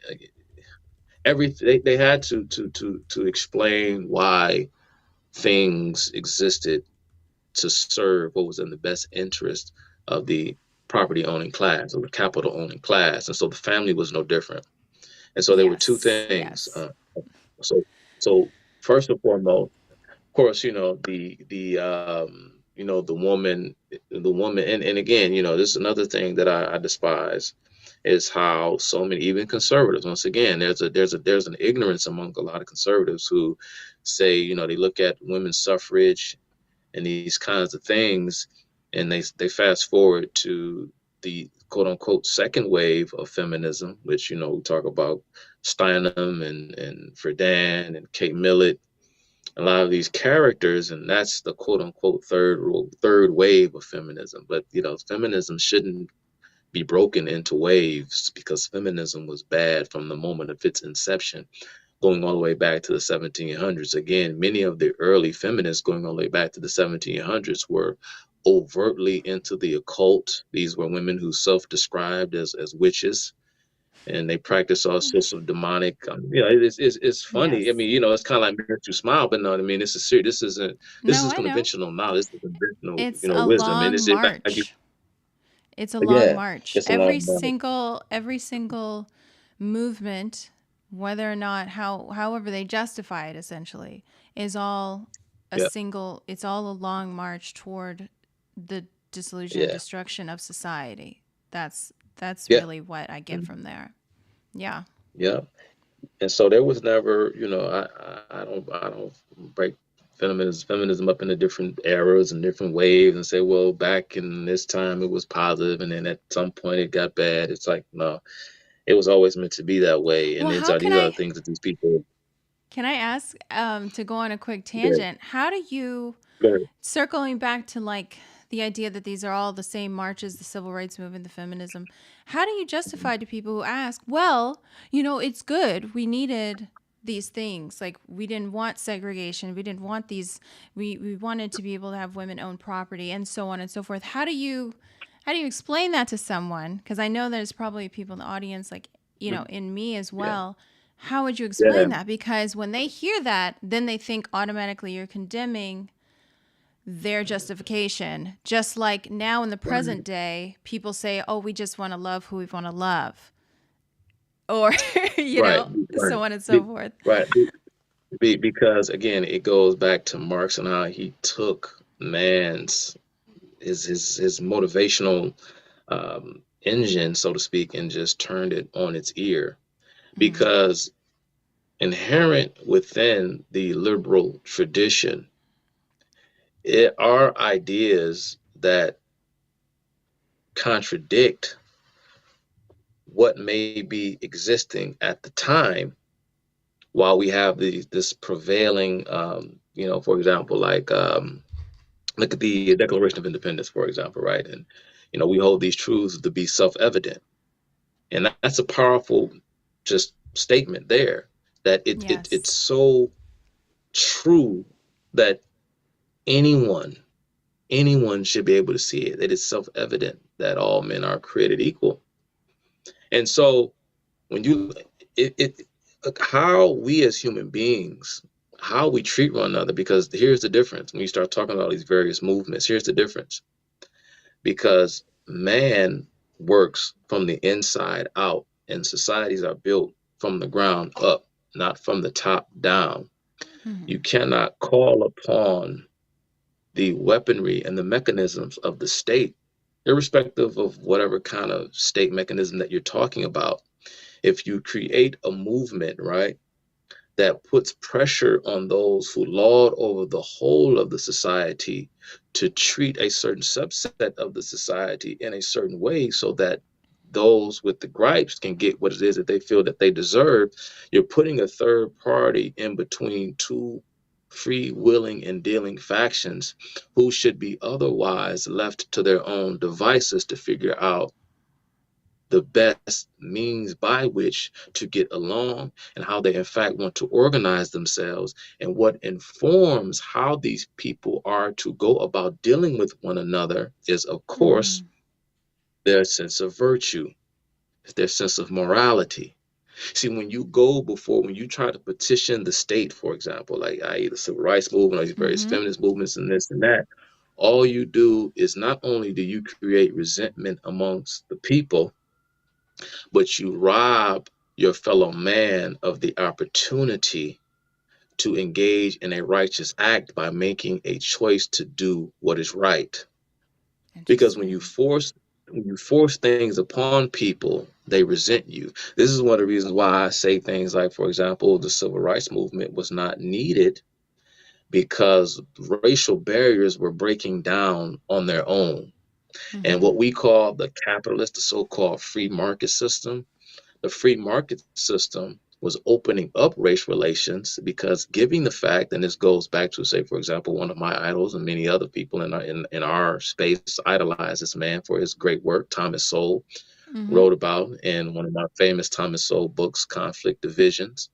[SPEAKER 2] They had to explain why things existed to serve what was in the best interest of the property owning class, or the capital owning class, and so the family was no different. And so there were two
[SPEAKER 1] Yes.
[SPEAKER 2] things.
[SPEAKER 1] Yes.
[SPEAKER 2] So so first and foremost, of course, the woman, and again, this is another thing that I despise, is how so many, even conservatives, once again, there's an ignorance among a lot of conservatives who say, they look at women's suffrage and these kinds of things, and they fast forward to the quote unquote second wave of feminism, which we talk about Steinem and Friedan and Kate Millett, a lot of these characters, and that's the quote unquote third wave of feminism. But feminism shouldn't be broken into waves, because feminism was bad from the moment of its inception, going all the way back to the 1700s. Again, many of the early feminists going all the way back to the 1700s were overtly into the occult. These were women who self-described as witches, and they practice all sorts of demonic. It's funny. I
[SPEAKER 1] Yes.
[SPEAKER 2] mean, it's kind of like makes you smile, but no, I mean, this is serious. This
[SPEAKER 1] No,
[SPEAKER 2] is
[SPEAKER 1] I know.
[SPEAKER 2] conventional knowledge. This is conventional,
[SPEAKER 1] It's a
[SPEAKER 2] wisdom, and
[SPEAKER 1] long
[SPEAKER 2] it's in fact, like
[SPEAKER 1] march. It's a long
[SPEAKER 2] yeah,
[SPEAKER 1] march.
[SPEAKER 2] it's a long run.
[SPEAKER 1] Every single movement, whether or not however they justify it essentially, is all
[SPEAKER 2] Yeah,
[SPEAKER 1] it's all a long march toward the dissolution and
[SPEAKER 2] yeah,
[SPEAKER 1] destruction of society. That's
[SPEAKER 2] yeah,
[SPEAKER 1] really what I get
[SPEAKER 2] mhm,
[SPEAKER 1] from there. Yeah.
[SPEAKER 2] yeah. And so there was never, I don't break feminism up into different eras and different waves and say, well, back in this time it was positive, and then at some point it got bad. It's like, no, it was always meant to be that way. And
[SPEAKER 1] Well, how
[SPEAKER 2] these are the things that these people.
[SPEAKER 1] can I ask to go on a quick
[SPEAKER 2] Yeah,
[SPEAKER 1] tangent? How do you
[SPEAKER 2] go
[SPEAKER 1] circling back to like the idea that these are all the same marches, the civil rights movement, the feminism, how do you
[SPEAKER 2] ahead.
[SPEAKER 1] justify to people who ask, well, it's good. We needed these things. Like we didn't want segregation. We didn't want these we wanted to be able to have women own property and so on and so forth. How do you How do you explain that to someone? Because I know there's probably people in the audience, like, in me as
[SPEAKER 2] Yeah.
[SPEAKER 1] well. How would you
[SPEAKER 2] Yeah.
[SPEAKER 1] explain that? Because when they hear that, then they think automatically you're condemning their justification. Just like now in the
[SPEAKER 2] Right.
[SPEAKER 1] present day, people say, oh, we just want to love who we want to love. Or,
[SPEAKER 2] Right. Right.
[SPEAKER 1] so on and so
[SPEAKER 2] Be,
[SPEAKER 1] forth.
[SPEAKER 2] right. Because again, it goes back to Marx and how he took man's his motivational engine, so to speak, and just turned it on its ear.
[SPEAKER 1] Mm-hmm.
[SPEAKER 2] Because inherent within the liberal tradition, it are ideas that contradict what may be existing at the time, while we have this prevailing, for example, like look at the Declaration of Independence, for example, right? And we hold these truths to be self-evident, and that's a powerful just statement there, that it's
[SPEAKER 1] Yes.
[SPEAKER 2] so true that anyone anyone should be able to see it. It is self-evident that all men are created equal. And so when you it how we as human beings, how we treat one another, because here's the difference when you start talking about these various movements. Here's the difference, because man works from the inside out, and societies are built from the ground up, not from the top down.
[SPEAKER 1] Mm-hmm.
[SPEAKER 2] You cannot call upon the weaponry and the mechanisms of the state, irrespective of whatever kind of state mechanism that you're talking about. If you create a movement, right, that puts pressure on those who lord over the whole of the society to treat a certain subset of the society in a certain way, so that those with the gripes can get what it is that they feel that they deserve, you're putting a third party in between two free willing and dealing factions who should be otherwise left to their own devices to figure out the best means by which to get along, and how they in fact want to organize themselves, and what informs how these people are to go about dealing with one another is, of course,
[SPEAKER 1] Mm-hmm.
[SPEAKER 2] their sense of virtue, their sense of morality. See, when you try to petition the state, for example, like i.e. the civil rights movement or these various
[SPEAKER 1] Mm-hmm.
[SPEAKER 2] feminist movements and this and that, all you do is, not only do you create resentment amongst the people, but you rob your fellow man of the opportunity to engage in a righteous act by making a choice to do what is right. Because
[SPEAKER 1] Interesting.
[SPEAKER 2] when you force things upon people, they resent you. This is one of the reasons why I say things like, for example, the civil rights movement was not needed, because racial barriers were breaking down on their own. And
[SPEAKER 1] Mm-hmm.
[SPEAKER 2] what we call the capitalist, the so-called free market system, the free market system was opening up race relations, because giving the fact, and this goes back to, say, for example, one of my idols and many other people in our space idolize this man for his great work, Thomas Sowell
[SPEAKER 1] Mm-hmm.
[SPEAKER 2] wrote about in one of my famous Thomas Sowell books, Conflict Divisions,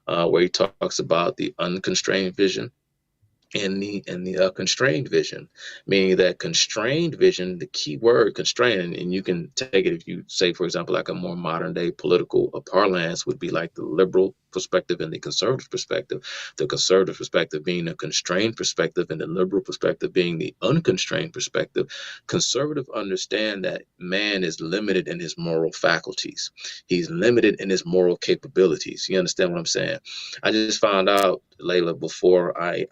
[SPEAKER 2] where he talks about the unconstrained vision and the constrained vision, meaning that constrained vision, the key word constrained, and you can take it, if you say, for example, like a more modern day political parlance, would be like the liberal perspective and the conservative perspective. The conservative perspective being a constrained perspective, and the liberal perspective being the unconstrained perspective. Conservative understand that man is limited in his moral faculties. He's limited in his moral capabilities. You understand what I'm saying? I just found out, Layla, before I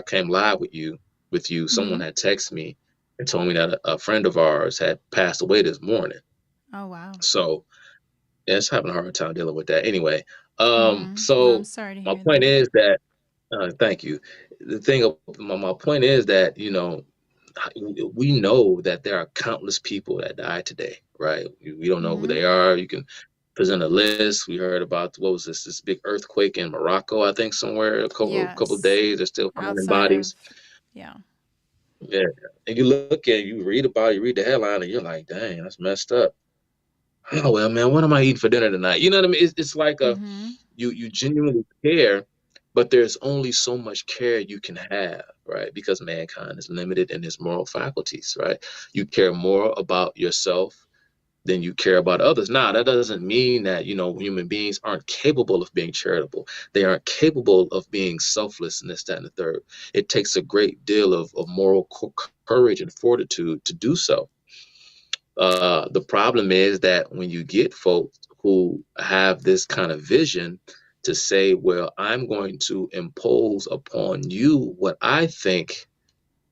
[SPEAKER 2] came live with you,
[SPEAKER 1] Mm-hmm.
[SPEAKER 2] someone had texted me and told me that a friend of ours had passed away this morning.
[SPEAKER 1] Oh, wow.
[SPEAKER 2] So yeah, it's having a hard time dealing with that. Anyway,
[SPEAKER 1] Mm-hmm. Well, I'm
[SPEAKER 2] so
[SPEAKER 1] sorry to
[SPEAKER 2] my
[SPEAKER 1] hear
[SPEAKER 2] point
[SPEAKER 1] that.
[SPEAKER 2] is that thank you. My point is that we know that there are countless people that died today, right? We don't know who
[SPEAKER 1] Mm-hmm.
[SPEAKER 2] they are. You can present a list. We heard about, what was this big earthquake in Morocco, I think, somewhere, a couple of
[SPEAKER 1] Yes.
[SPEAKER 2] days. They're still finding
[SPEAKER 1] Outside
[SPEAKER 2] bodies.
[SPEAKER 1] of, yeah.
[SPEAKER 2] Yeah, and you read about it, you read the headline, and you're like, dang, that's messed up. Oh well, man, what am I eating for dinner tonight? You know what I mean? It's like
[SPEAKER 1] Mm-hmm.
[SPEAKER 2] you genuinely care, but there's only so much care you can have, right? Because mankind is limited in his moral faculties, right? You care more about yourself than you care about others. Now, that doesn't mean that, human beings aren't capable of being charitable. They aren't capable of being selfless and this, that, and the third. It takes a great deal of moral courage and fortitude to do so. The problem is that when you get folks who have this kind of vision to say, well, I'm going to impose upon you what I think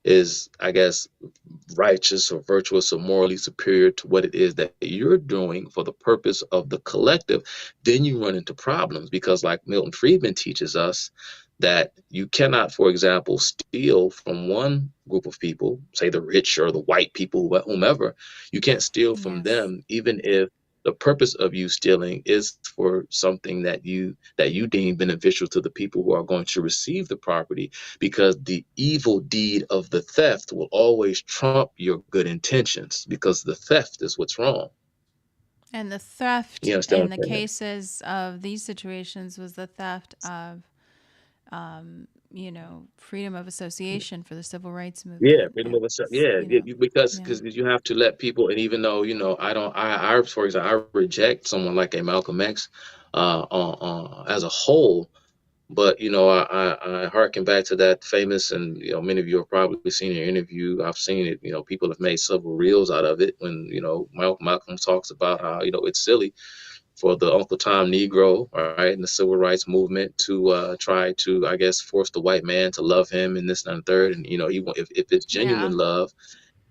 [SPEAKER 2] is, I guess, righteous or virtuous or morally superior to what it is that you're doing for the purpose of the collective, then you run into problems because, like Milton Friedman teaches us, that you cannot, for example, steal from one group of people, say the rich or the white people, whomever. You can't steal from
[SPEAKER 1] Yes.
[SPEAKER 2] them, even if the purpose of you stealing is for something that you deem beneficial to the people who are going to receive the property, because the evil deed of the theft will always trump your good intentions, because the theft is what's wrong.
[SPEAKER 1] And the theft
[SPEAKER 2] You understand
[SPEAKER 1] in
[SPEAKER 2] what
[SPEAKER 1] the
[SPEAKER 2] I'm saying?
[SPEAKER 1] cases of these situations was the theft of, freedom of association for the civil rights
[SPEAKER 2] Yeah,
[SPEAKER 1] movement.
[SPEAKER 2] freedom
[SPEAKER 1] It
[SPEAKER 2] of assembly.
[SPEAKER 1] was,
[SPEAKER 2] Yeah, because
[SPEAKER 1] yeah,
[SPEAKER 2] you have to let people, and even though I don't, for example, I reject someone like a Malcolm X, as a whole. But I harken back to that famous, and many of you have probably seen your interview. I've seen it. People have made several reels out of it when Malcolm talks about how it's silly for the Uncle Tom Negro, all right, in the civil rights movement to try to, I guess, force the white man to love him and this and the third. And if it's
[SPEAKER 1] yeah,
[SPEAKER 2] genuine love,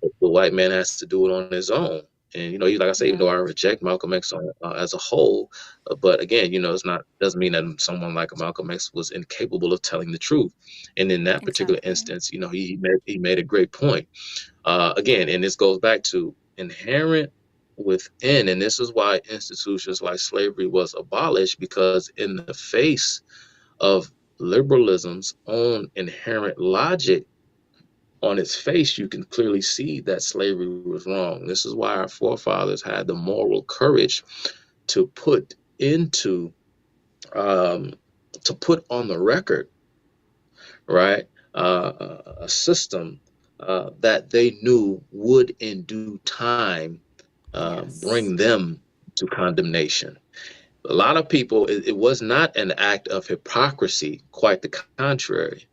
[SPEAKER 2] the white man has to do it on his own. And like I say, even
[SPEAKER 1] yeah,
[SPEAKER 2] though I reject Malcolm X as a whole, but again, it's not, doesn't mean that someone like Malcolm X was incapable of telling the truth. And in that particular
[SPEAKER 1] exactly.
[SPEAKER 2] instance, he made a great point. Again, and this goes back to inherent within, and this is why institutions like slavery was abolished, because in the face of liberalism's own inherent logic, on its face, you can clearly see that slavery was wrong. This is why our forefathers had the moral courage to put into, um, to put on the record, right, a system that they knew would, in due time,
[SPEAKER 1] Yes.
[SPEAKER 2] bring them to condemnation. A lot of people, it was not an act of hypocrisy, quite the contrary.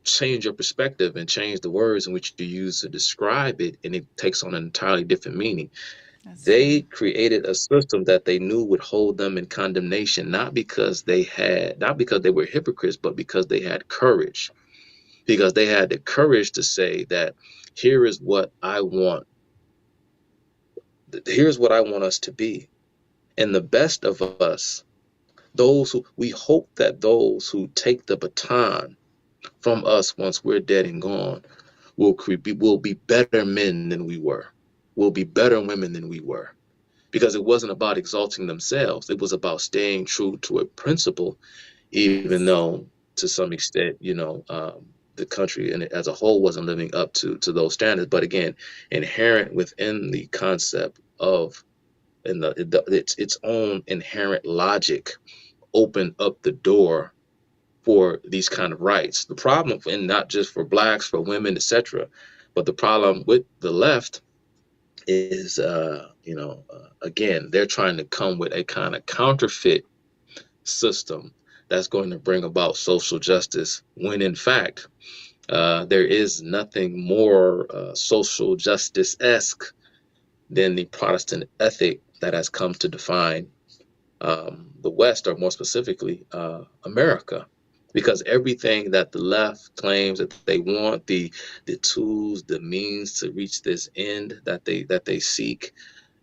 [SPEAKER 2] Change your perspective and change the words in which you use to describe it, and it takes on an entirely different meaning.
[SPEAKER 1] That's true.
[SPEAKER 2] They created a system that they knew would hold them in condemnation, not because they were hypocrites, but because they had courage. Because they had the courage to say that here is what I want, here's what I want us to be. And the best of us, those who we hope that those who take the baton from us once we're dead and gone will be better men than we were, will be better women than we were, because it wasn't about exalting themselves. It was about staying true to a principle, even
[SPEAKER 1] Yes.
[SPEAKER 2] though to some extent, the country and as a whole wasn't living up to those standards. But again, inherent within the concept of, and its own inherent logic opened up the door for these kind of rights. The problem, and not just for blacks, for women, etc., but the problem with the left is, again, they're trying to come with a kind of counterfeit system that's going to bring about social justice, when in fact, there is nothing more social justice-esque than the Protestant ethic that has come to define the West, or more specifically, America. Because everything that the left claims that they want, the tools, the means to reach this end that they seek,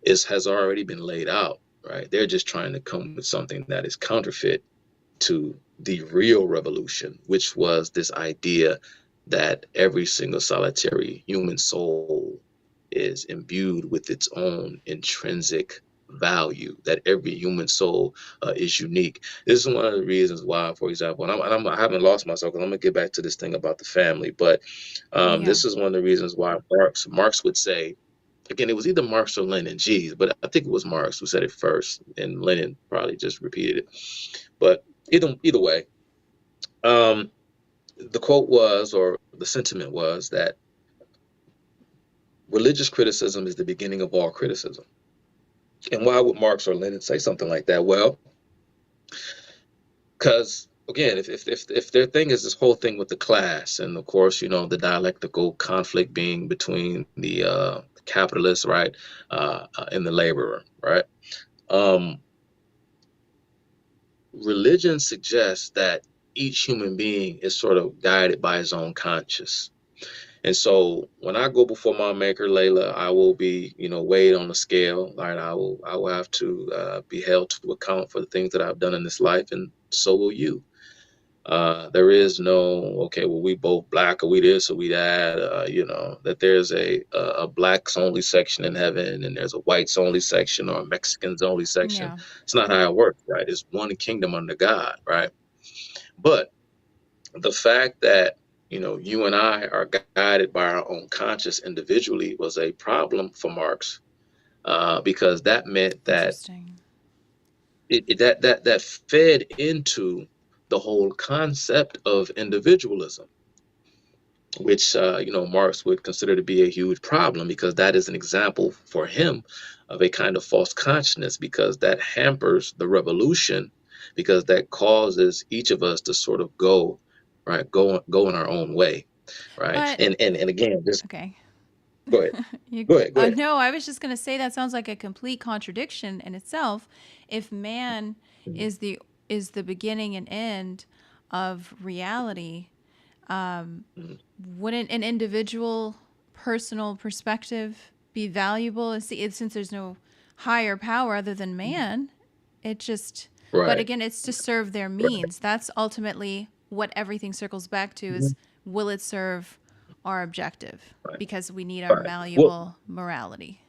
[SPEAKER 2] has already been laid out. Right? They're just trying to come with something that is counterfeit to the real revolution, which was this idea that every single solitary human soul is imbued with its own intrinsic value, that every human soul is unique. This is one of the reasons why, for example, I haven't lost myself, because I'm going to get back to this thing about the family, but
[SPEAKER 1] Yeah.
[SPEAKER 2] this is one of the reasons why Marx would say, again, it was either Marx or Lenin, geez, but I think it was Marx who said it first, and Lenin probably just repeated it. But either way, Um, the quote was, or the sentiment was, that religious criticism is the beginning of all criticism. And why would Marx or Lenin say something like that? Well, because again, if their thing is this whole thing with the class, and of course, the dialectical conflict being between the capitalist, right, and the laborer, right? Um, Religion suggests that each human being is sort of guided by his own conscience. And so when I go before my maker, Layla, I will be, weighed on the scale. Right? I will have to be held to account for the things that I've done in this life, and so will you. There is no, okay, well, we both black, or we this or we that. That there's a blacks only section in heaven, and there's a whites only section or a Mexicans only section.
[SPEAKER 1] Yeah.
[SPEAKER 2] It's not how it works, right? It's one kingdom under God, right? But the fact that you and I are guided by our own conscience individually was a problem for Marx, because that meant that
[SPEAKER 1] Interesting.
[SPEAKER 2] that fed into the whole concept of individualism, which Marx would consider to be a huge problem, because that is an example for him of a kind of false consciousness, because that hampers the revolution, because that causes each of us to sort of go in our own way, right?
[SPEAKER 1] But
[SPEAKER 2] And again, just
[SPEAKER 1] okay.
[SPEAKER 2] go ahead,
[SPEAKER 1] You
[SPEAKER 2] go
[SPEAKER 1] good?
[SPEAKER 2] ahead, go ahead.
[SPEAKER 1] No, I was just going to say that sounds like a complete contradiction in itself. If man
[SPEAKER 2] Mhm.
[SPEAKER 1] is the beginning and end of reality,
[SPEAKER 2] Mhm.
[SPEAKER 1] wouldn't an individual personal perspective be valuable? And see, since there's no higher power other than man, it just. But
[SPEAKER 2] Right,
[SPEAKER 1] again, it's to serve their
[SPEAKER 2] right,
[SPEAKER 1] means. That's ultimately what everything circles back to:
[SPEAKER 2] mhm,
[SPEAKER 1] is will it serve our objective?
[SPEAKER 2] right,
[SPEAKER 1] Because we need our
[SPEAKER 2] right. Well,
[SPEAKER 1] malleable morality.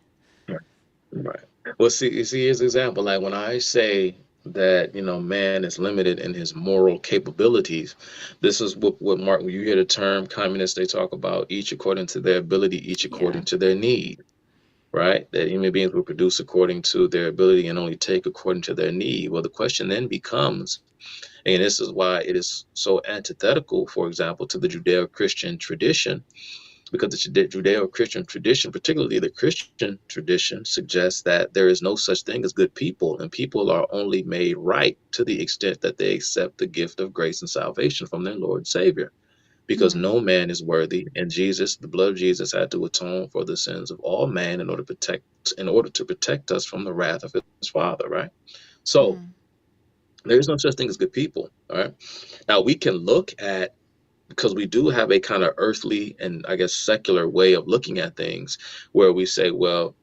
[SPEAKER 2] right. Right. Well, see, here's an example. Like when I say that, man is limited in his moral capabilities, this is what Mark, when you hear the term communist, they talk about each according to their ability, each
[SPEAKER 1] Yeah.
[SPEAKER 2] according to their need, right? That human beings will produce according to their ability and only take according to their need. Well, the question then becomes, and this is why it is so antithetical, for example, to the Judeo-Christian tradition, because the Judeo-Christian tradition, particularly the Christian tradition, suggests that there is no such thing as good people, and people are only made right to the extent that they accept the gift of grace and salvation from their Lord and Savior. Because
[SPEAKER 1] Hmm.
[SPEAKER 2] no man is worthy, and the blood of Jesus had to atone for the sins of all man in order to protect us from the wrath of his Father, right? So
[SPEAKER 1] Hmm.
[SPEAKER 2] there is no such thing as good people, all right? Now we can look at, because we do have a kind of earthly and I guess secular way of looking at things, where we say, well,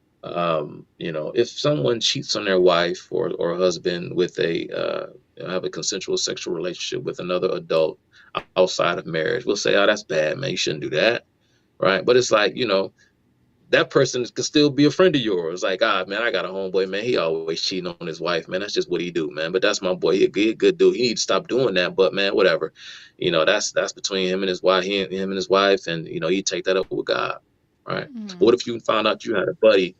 [SPEAKER 2] if someone cheats on their wife or husband with have a consensual sexual relationship with another adult outside of marriage, we'll say, oh, that's bad, man. You shouldn't do that, right? But it's like, that person could still be a friend of yours. Like, man, I got a homeboy, man. He always cheating on his wife, man. That's just what he do, man. But that's my boy. He a good dude. He need to stop doing that. But man, whatever. That's between him and his wife. Him and his wife, and you take that up with God, right? But
[SPEAKER 1] Hmm.
[SPEAKER 2] what if you found out you had a buddy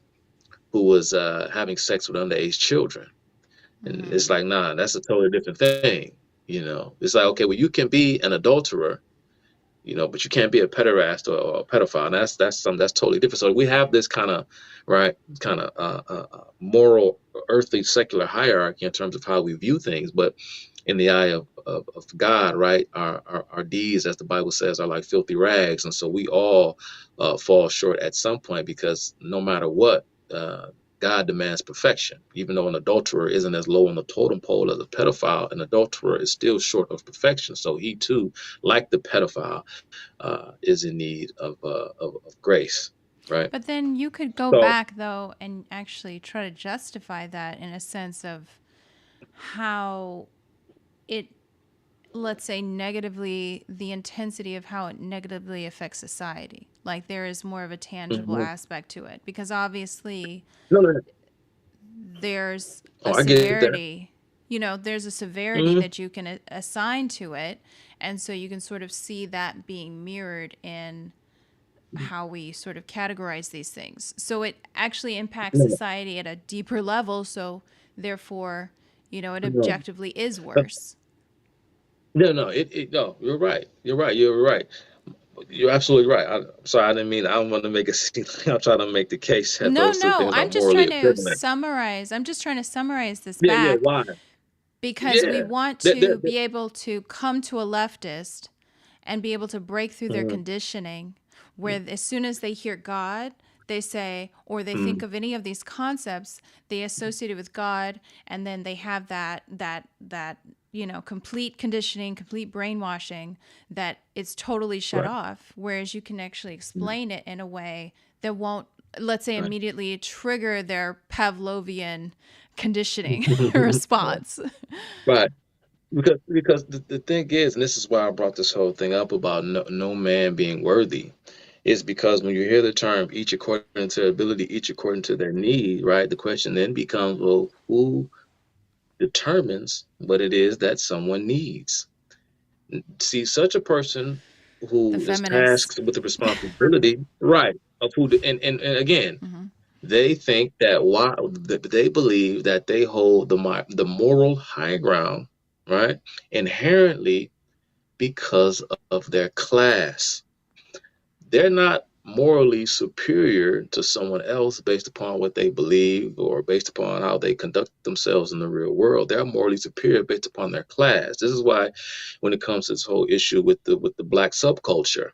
[SPEAKER 2] who was having sex with underage children? And it's
[SPEAKER 1] Hmm.
[SPEAKER 2] like, nah, that's a totally different thing. It's like, okay, well, you can be an adulterer, but you can't be a pederast or a pedophile. And that's something that's totally different. So we have this kind of moral, earthly, secular hierarchy in terms of how we view things. But in the eye of God, right, our deeds, as the Bible says, are like filthy rags, and so we all fall short at some point, because no matter what. God demands perfection. Even though an adulterer isn't as low on the totem pole as a pedophile, an adulterer is still short of perfection. So he too, like the pedophile, is in need of grace, right?
[SPEAKER 1] But then you could go
[SPEAKER 2] So,
[SPEAKER 1] back, though, and actually try to justify that in a sense of how it, let's say, the intensity of how it negatively affects society. Like there is more of a tangible
[SPEAKER 2] mhm.
[SPEAKER 1] aspect to it, because obviously
[SPEAKER 2] No, no, no.
[SPEAKER 1] there's a
[SPEAKER 2] Oh, I get that.
[SPEAKER 1] severity. There's a severity
[SPEAKER 2] Hmm.
[SPEAKER 1] that you can assign to it. And so you can sort of see that being mirrored in how we sort of categorize these things. So it actually impacts
[SPEAKER 2] No,
[SPEAKER 1] society at a deeper level. So therefore, it
[SPEAKER 2] no,
[SPEAKER 1] objectively is
[SPEAKER 2] no.
[SPEAKER 1] worse.
[SPEAKER 2] No, no, no, you're right. You're right. You're right. You're absolutely right. I'm sorry, I didn't mean, I don't want to make it seem like I'm trying to make the case that
[SPEAKER 1] No,
[SPEAKER 2] those two
[SPEAKER 1] no,
[SPEAKER 2] things are
[SPEAKER 1] I'm just
[SPEAKER 2] morally
[SPEAKER 1] trying to
[SPEAKER 2] equivalent.
[SPEAKER 1] summarize. I'm just trying to summarize this
[SPEAKER 2] Yeah, yeah,
[SPEAKER 1] back
[SPEAKER 2] why?
[SPEAKER 1] because we
[SPEAKER 2] Yeah.
[SPEAKER 1] want
[SPEAKER 2] There, there,
[SPEAKER 1] to
[SPEAKER 2] there-
[SPEAKER 1] be able to come to a leftist and be able to break through their
[SPEAKER 2] mhm,
[SPEAKER 1] conditioning where as soon as they hear God, they say, or they think
[SPEAKER 2] mhm,
[SPEAKER 1] of any of these concepts, they associate it with God, and then they have that complete conditioning, complete brainwashing that it's totally shut
[SPEAKER 2] right.
[SPEAKER 1] off. Whereas you can actually
[SPEAKER 2] Mhm,
[SPEAKER 1] explain it in a way that won't, let's say,
[SPEAKER 2] right.
[SPEAKER 1] immediately trigger their Pavlovian conditioning response.
[SPEAKER 2] Right. Because the thing is, and this is why I brought this whole thing up about no man being worthy, is because when you hear the term each according to their ability, each according to their need, right? The question then becomes, well, who determines what it is that someone needs? See, such a person
[SPEAKER 1] The
[SPEAKER 2] who is
[SPEAKER 1] feminists.
[SPEAKER 2] tasked with the responsibility, right, of and again,
[SPEAKER 1] Hmm.
[SPEAKER 2] they think that they believe that they hold the moral high ground, right, inherently because of their class. They're not morally superior to someone else based upon what they believe or based upon how they conduct themselves in the real world. They're morally superior based upon their class. This is why when it comes to this whole issue with the black subculture,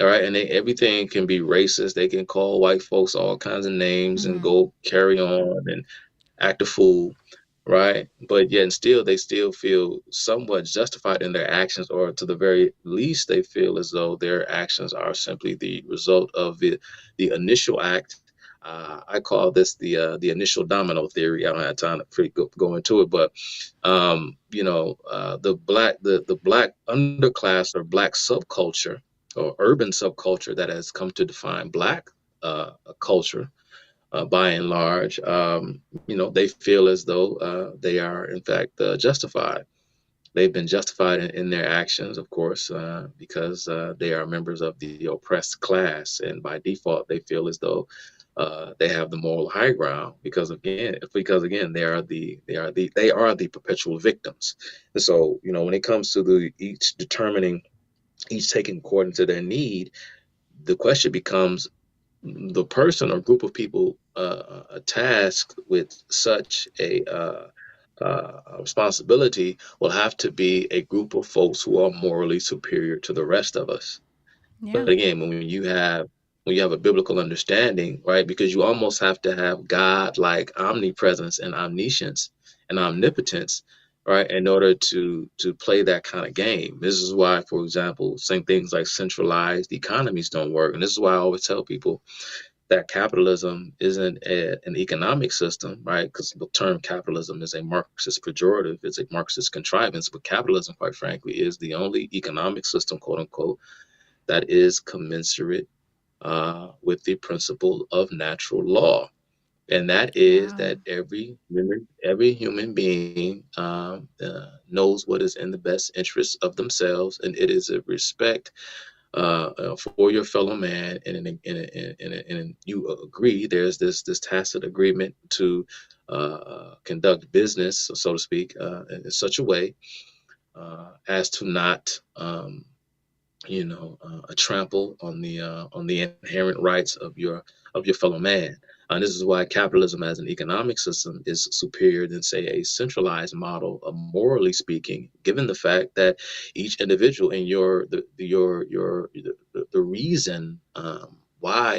[SPEAKER 2] all right, and everything can be racist. They can call white folks all kinds of names and
[SPEAKER 1] Hmm.
[SPEAKER 2] go carry on and act a fool, right? But yet and still they still feel somewhat justified in their actions, or to the very least, they feel as though their actions are simply the result of the initial act. I call this the initial domino theory. I don't have time to go into it, but the black underclass or black subculture or urban subculture that has come to define black culture by and large, they feel as though they are, in fact, justified. They've been justified in their actions, of course, because they are members of the oppressed class, and by default, they feel as though they have the moral high ground because again, they are the perpetual victims. And so, when it comes to each taking according to their need, the question becomes the person or group of people tasked with such a responsibility will have to be a group of folks who are morally superior to the rest of us.
[SPEAKER 1] Yeah.
[SPEAKER 2] But again, when you have a biblical understanding, right? Because you almost have to have God like omnipresence and omniscience and omnipotence, right, in order to play that kind of game. This is why, for example, saying things like centralized economies don't work. And this is why I always tell people that capitalism isn't an economic system, right? Because the term capitalism is a Marxist pejorative, it's a Marxist contrivance, but capitalism, quite frankly, is the only economic system, quote unquote, that is commensurate with the principle of natural law. And that is
[SPEAKER 1] Wow.
[SPEAKER 2] that every human being knows what is in the best interest of themselves, and it is a respect for your fellow man, and you agree. There's this tacit agreement to conduct business, so to speak, in such a way as to not, a trample on the inherent rights of your fellow man. And this is why capitalism as an economic system is superior than, say, a centralized model, morally speaking, given the fact that each individual in the reason why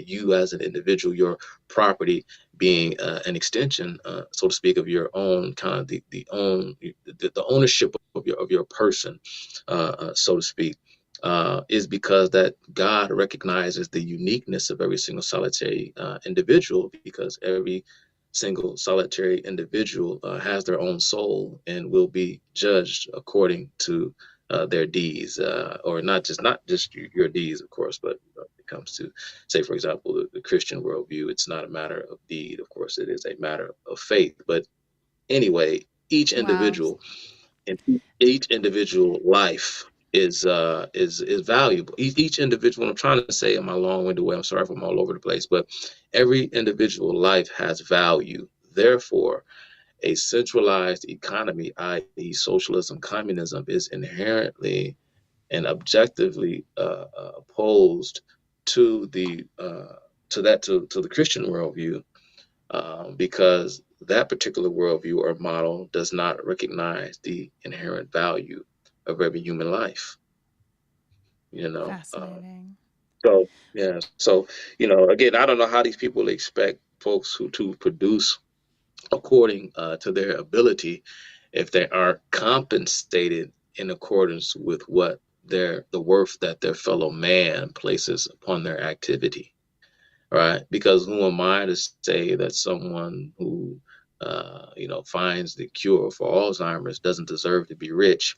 [SPEAKER 2] you as an individual, your property being an extension, so to speak, of your own kind of the ownership of your person, so to speak, is because that God recognizes the uniqueness of every single solitary individual, because every single solitary individual has their own soul and will be judged according to their deeds, or not just your deeds, of course, but when it comes to, say, for example, the Christian worldview, it's not a matter of deed. Of course, it is a matter of faith. But anyway, each
[SPEAKER 1] Wow.
[SPEAKER 2] individual and each individual life is valuable. Each individual. I'm trying to say in my long-winded way. I'm sorry if I'm all over the place, but every individual life has value. Therefore, a centralized economy, i.e., socialism, communism, is inherently and objectively opposed to the Christian worldview, because that particular worldview or model does not recognize the inherent value of every human life. You know,
[SPEAKER 1] Fascinating.
[SPEAKER 2] so yeah, so again, I don't know how these people expect folks who to produce according to their ability if they aren't compensated in accordance with what the worth that their fellow man places upon their activity, right? Because who am I to say that someone who finds the cure for Alzheimer's doesn't deserve to be rich?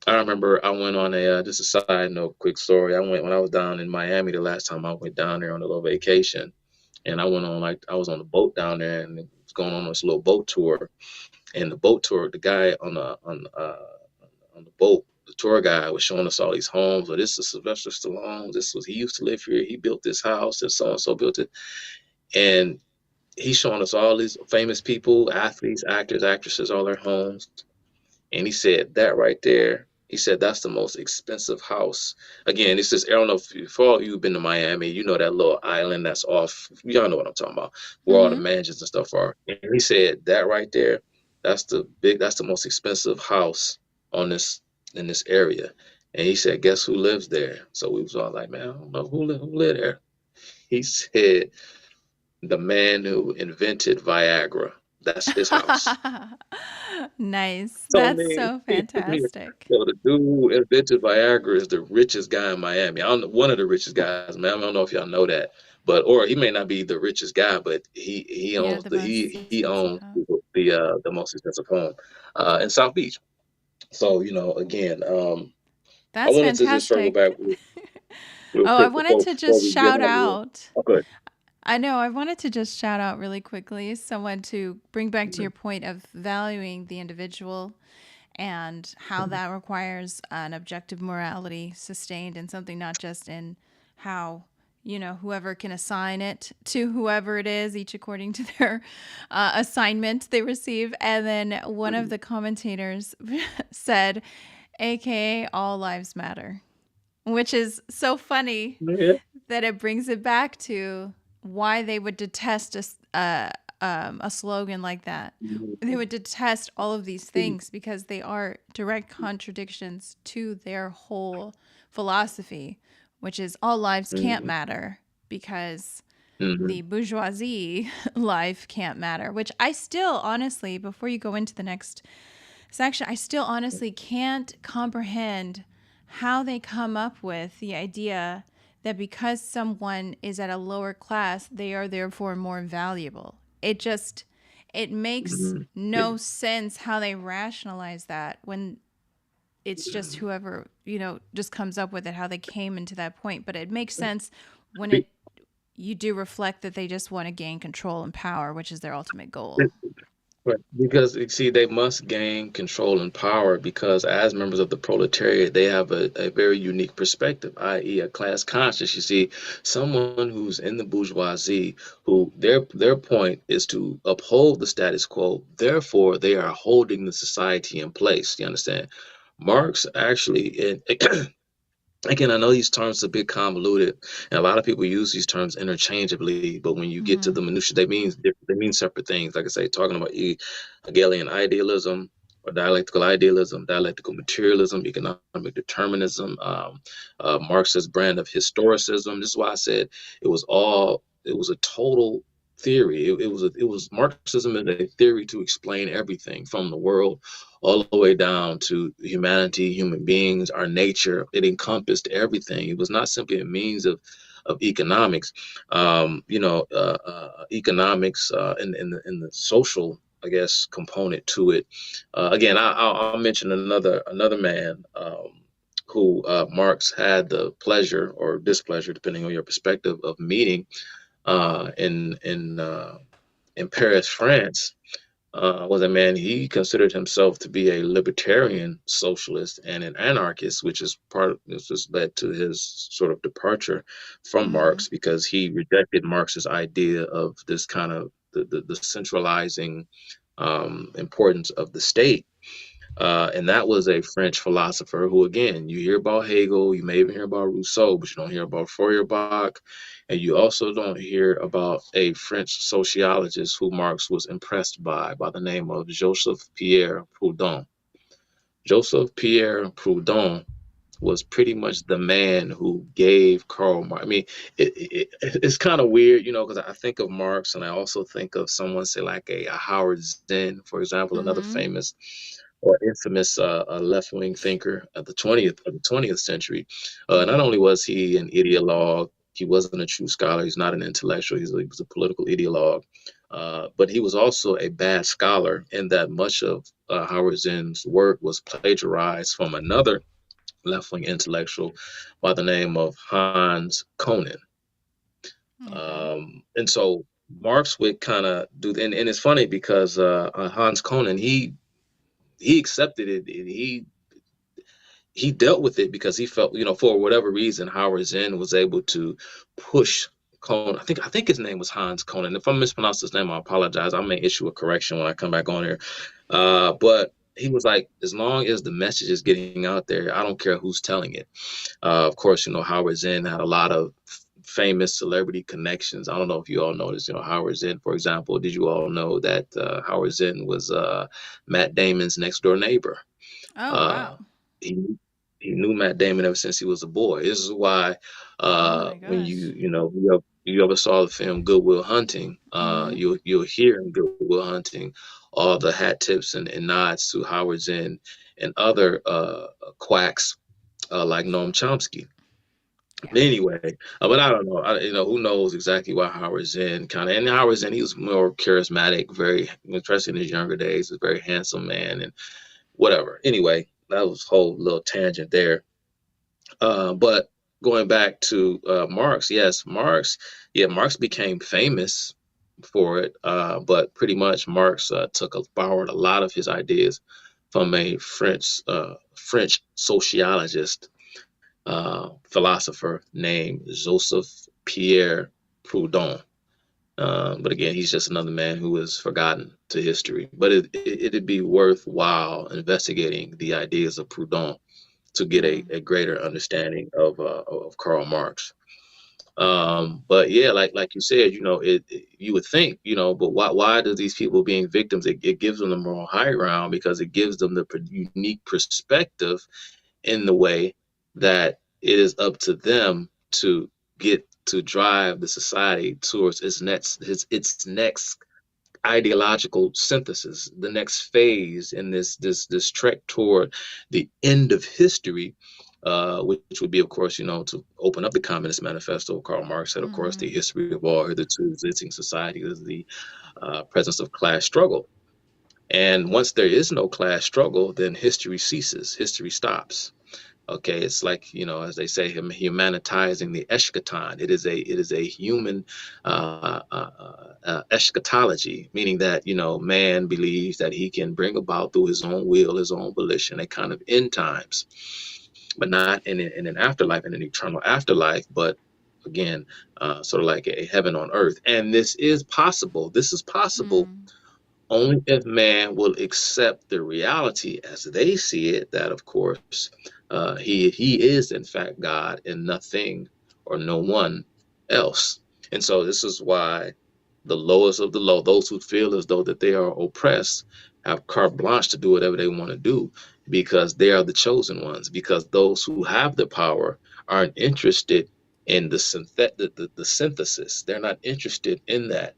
[SPEAKER 2] I remember I went on a just a side note, quick story. I went when I was down in Miami the last time I went down there on a little vacation, and I went on I was on the boat down there and it was going on this little boat tour. And the boat tour, the guy on the boat, the tour guy was showing us all these homes. Or this is Sylvester Stallone. He used to live here. He built this house, and so built it. And he's showing us all these famous people, athletes, actors, actresses, all their homes. And he said that right there. He said that's the most expensive house. Again, it's just I don't know if for all you've been to Miami, you know that little island that's off. Y'all know what I'm talking about, where all the
[SPEAKER 1] Mm-hmm.
[SPEAKER 2] mansions and stuff are. And he said that right there, that's the most expensive house on this in this area. And he said, guess who lives there? So we was all like, man, I don't know who live there. He said the man who invented Viagra. That's his house.
[SPEAKER 1] Nice.
[SPEAKER 2] So I
[SPEAKER 1] That's
[SPEAKER 2] mean,
[SPEAKER 1] so fantastic.
[SPEAKER 2] so the dude who invented Viagra is the richest guy in Miami. I don't know, one of the richest guys, man. I don't know if y'all know that, but or he may not be the richest guy, but he
[SPEAKER 1] He had
[SPEAKER 2] owns
[SPEAKER 1] the most
[SPEAKER 2] he
[SPEAKER 1] expensive
[SPEAKER 2] owns
[SPEAKER 1] home.
[SPEAKER 2] the most expensive home in South Beach. So again, I
[SPEAKER 1] That's
[SPEAKER 2] wanted to just circle
[SPEAKER 1] fantastic.
[SPEAKER 2] back real
[SPEAKER 1] Oh, I
[SPEAKER 2] quick
[SPEAKER 1] wanted to
[SPEAKER 2] before
[SPEAKER 1] just
[SPEAKER 2] we get
[SPEAKER 1] shout
[SPEAKER 2] out of here.
[SPEAKER 1] out.
[SPEAKER 2] Okay.
[SPEAKER 1] I know, I wanted to just shout out really quickly someone to bring back to your point of valuing the individual and how that requires an objective morality sustained in something, not just in how, whoever can assign it to whoever it is, each according to their assignment they receive. And then one of the commentators said, AKA, all lives matter, which is so funny
[SPEAKER 2] Yeah.
[SPEAKER 1] that it brings it back to why they would detest a slogan like that. They would detest all of these things because they are direct contradictions to their whole philosophy, which is all lives can't
[SPEAKER 2] Mhm.
[SPEAKER 1] matter because the
[SPEAKER 2] Mhm.
[SPEAKER 1] bourgeoisie life can't matter, which I still honestly, before you go into the next section, I still honestly can't comprehend how they come up with the idea that because someone is at a lower class, they are therefore more valuable. It makes
[SPEAKER 2] Mhm.
[SPEAKER 1] no sense how they rationalize that when it's just whoever, just comes up with it, how they came into that point. But it makes sense when you do reflect that they just want to gain control and power, which is their ultimate goal.
[SPEAKER 2] Right. Because you see, they must gain control and power because, as members of the proletariat, they have a very unique perspective, i.e., a class conscious. You see, someone who's in the bourgeoisie, who their point is to uphold the status quo. Therefore, they are holding the society in place. You understand? Marx actually, again, I know these terms are a bit convoluted, and a lot of people use these terms interchangeably. But when you get to
[SPEAKER 1] Mm-hmm.
[SPEAKER 2] the minutiae, they mean separate things. Like I say, talking about Hegelian idealism or dialectical idealism, dialectical materialism, economic determinism, Marx's brand of historicism. This is why I said it was a total theory. It was Marxism is a theory to explain everything from the world all the way down to humanity, human beings, our nature. It encompassed everything. It was not simply a means of economics. Economics in the social, I guess, component to it. Again, I'll mention another man. Who Marx had the pleasure or displeasure, depending on your perspective, of meeting uh, in in uh, in Paris, France, was a man. He considered himself to be a libertarian socialist and an anarchist, which is this has led to his sort of departure from
[SPEAKER 1] Mm-hmm.
[SPEAKER 2] Marx because he rejected Marx's idea of this kind of the centralizing importance of the state. And that was a French philosopher who, again, you hear about Hegel, you may even hear about Rousseau, but you don't hear about Feuerbach, and you also don't hear about a French sociologist who Marx was impressed by the name of Joseph Pierre Proudhon. Joseph Pierre Proudhon was pretty much the man who gave Karl Marx. I mean, it's kind of weird, because I think of Marx and I also think of someone, say, like a Howard Zinn, for example, another
[SPEAKER 1] Mm-hmm.
[SPEAKER 2] famous or infamous left-wing thinker of the 20th century. Not
[SPEAKER 1] Mm-hmm.
[SPEAKER 2] only was he an ideologue, he wasn't a true scholar. He's not an intellectual. He was a political ideologue. But he was also a bad scholar in that much of Howard Zinn's work was plagiarized from another left-wing intellectual by the name of Hans Konen.
[SPEAKER 1] Okay.
[SPEAKER 2] And so Marx would kind of do, and it's funny because Hans Konen, he accepted it. He dealt with it because he felt, for whatever reason, Howard Zinn was able to push Conan. I think his name was Hans Conan. If I mispronounce his name, I apologize. I may issue a correction when I come back on here. But he was like, as long as the message is getting out there, I don't care who's telling it. Of course, Howard Zinn had a lot of famous celebrity connections. I don't know if you all noticed, Howard Zinn, for example. Did you all know that Howard Zinn was Matt Damon's next door neighbor?
[SPEAKER 1] Oh,
[SPEAKER 2] Uh,
[SPEAKER 1] wow.
[SPEAKER 2] he he knew Matt Damon ever since he was a boy. This is why
[SPEAKER 1] Oh my
[SPEAKER 2] when
[SPEAKER 1] gosh.
[SPEAKER 2] you ever saw the film Good Will Hunting,
[SPEAKER 1] Mm-hmm.
[SPEAKER 2] you'll hear in Good Will Hunting all the hat tips and nods to Howard Zinn and other quacks like Noam Chomsky.
[SPEAKER 1] Yeah.
[SPEAKER 2] Anyway, but I don't know. Who knows exactly why Howard Zinn and Howard Zinn, he was more charismatic, very, especially in his younger days, a very handsome man and whatever. Anyway, that was a whole little tangent there. But going back to Marx, yes, Marx became famous for it. But pretty much Marx borrowed a lot of his ideas from a French sociologist, philosopher named Joseph Pierre Proudhon. But again, he's just another man who is forgotten to history. But it'd be worthwhile investigating the ideas of Proudhon to get
[SPEAKER 1] Mm.
[SPEAKER 2] a greater understanding of Karl Marx.
[SPEAKER 1] Yeah.
[SPEAKER 2] But yeah, like you said, you would think, but why do these people being victims? It gives them the moral high ground because it gives them the unique perspective in the way that it is up to them to get to drive the society towards its next ideological synthesis, the next phase in this trek toward the end of history, which would be, of course, to open up the Communist Manifesto. Karl Marx said, of course,
[SPEAKER 1] Mm-hmm.
[SPEAKER 2] the history of all hitherto existing society is the presence of class struggle. And once there is no class struggle, then history ceases, history stops. Okay, it's like, as they say, humanitizing the eschaton. It is a human eschatology, meaning that man believes that he can bring about through his own will, his own volition, a kind of end times, but not in an afterlife, in an eternal afterlife, but again, sort of like a heaven on earth. And this is possible. This is possible
[SPEAKER 1] Mm.
[SPEAKER 2] only if man will accept the reality as they see it, that of course he is in fact God and nothing or no one else. And so this is why the lowest of the low, those who feel as though that they are oppressed, have carte blanche to do whatever they want to do because they are the chosen ones. Because those who have the power aren't interested in the synthesis. They're not interested in that.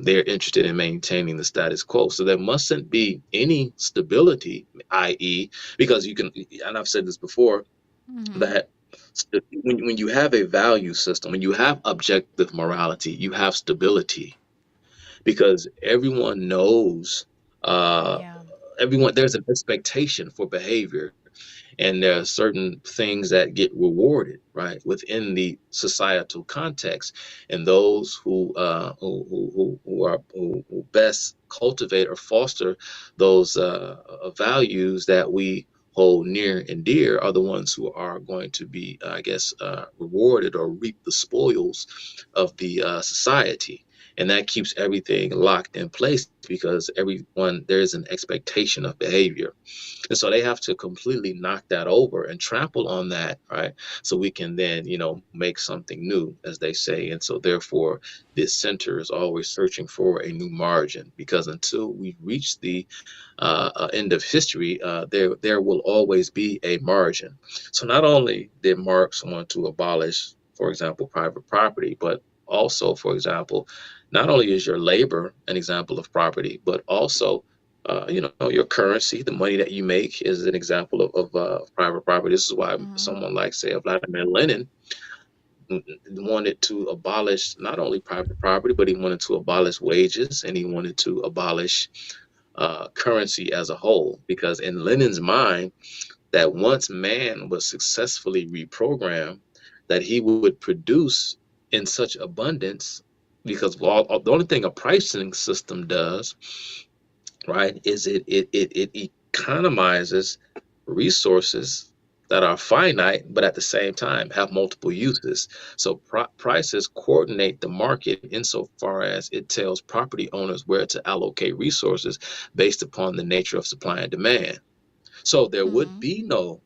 [SPEAKER 2] They're interested in maintaining the status quo. So there mustn't be any stability, i.e., because you can, and I've said this before,
[SPEAKER 1] Mm-hmm.
[SPEAKER 2] that when you have a value system, when you have objective morality, you have stability because everyone knows, uh,
[SPEAKER 1] Yeah.
[SPEAKER 2] there's an expectation for behavior and there are certain things that get rewarded right within the societal context, and those who best cultivate or foster those values that we hold near and dear are the ones who are going to be, I guess, rewarded or reap the spoils of the society. And that keeps everything locked in place because there's an expectation of behavior. And so they have to completely knock that over and trample on that, right? So we can then, make something new, as they say. And so therefore, this center is always searching for a new margin, because until we reach the end of history, there will always be a margin. So not only did Marx want to abolish, for example, private property, but also, for example, not only is your labor an example of property, but also your currency, the money that you make, is an example of private property. This is why
[SPEAKER 1] Mm-hmm.
[SPEAKER 2] someone like, say, Vladimir Lenin wanted to abolish not only private property, but he wanted to abolish wages, and he wanted to abolish currency as a whole. Because in Lenin's mind, that once man was successfully reprogrammed, that he would produce in such abundance, because the only thing a pricing system does, right, is it economizes resources that are finite, but at the same time have multiple uses. So prices coordinate the market insofar as it tells property owners where to allocate resources based upon the nature of supply and demand. So there would
[SPEAKER 1] Mm-hmm.
[SPEAKER 2] be no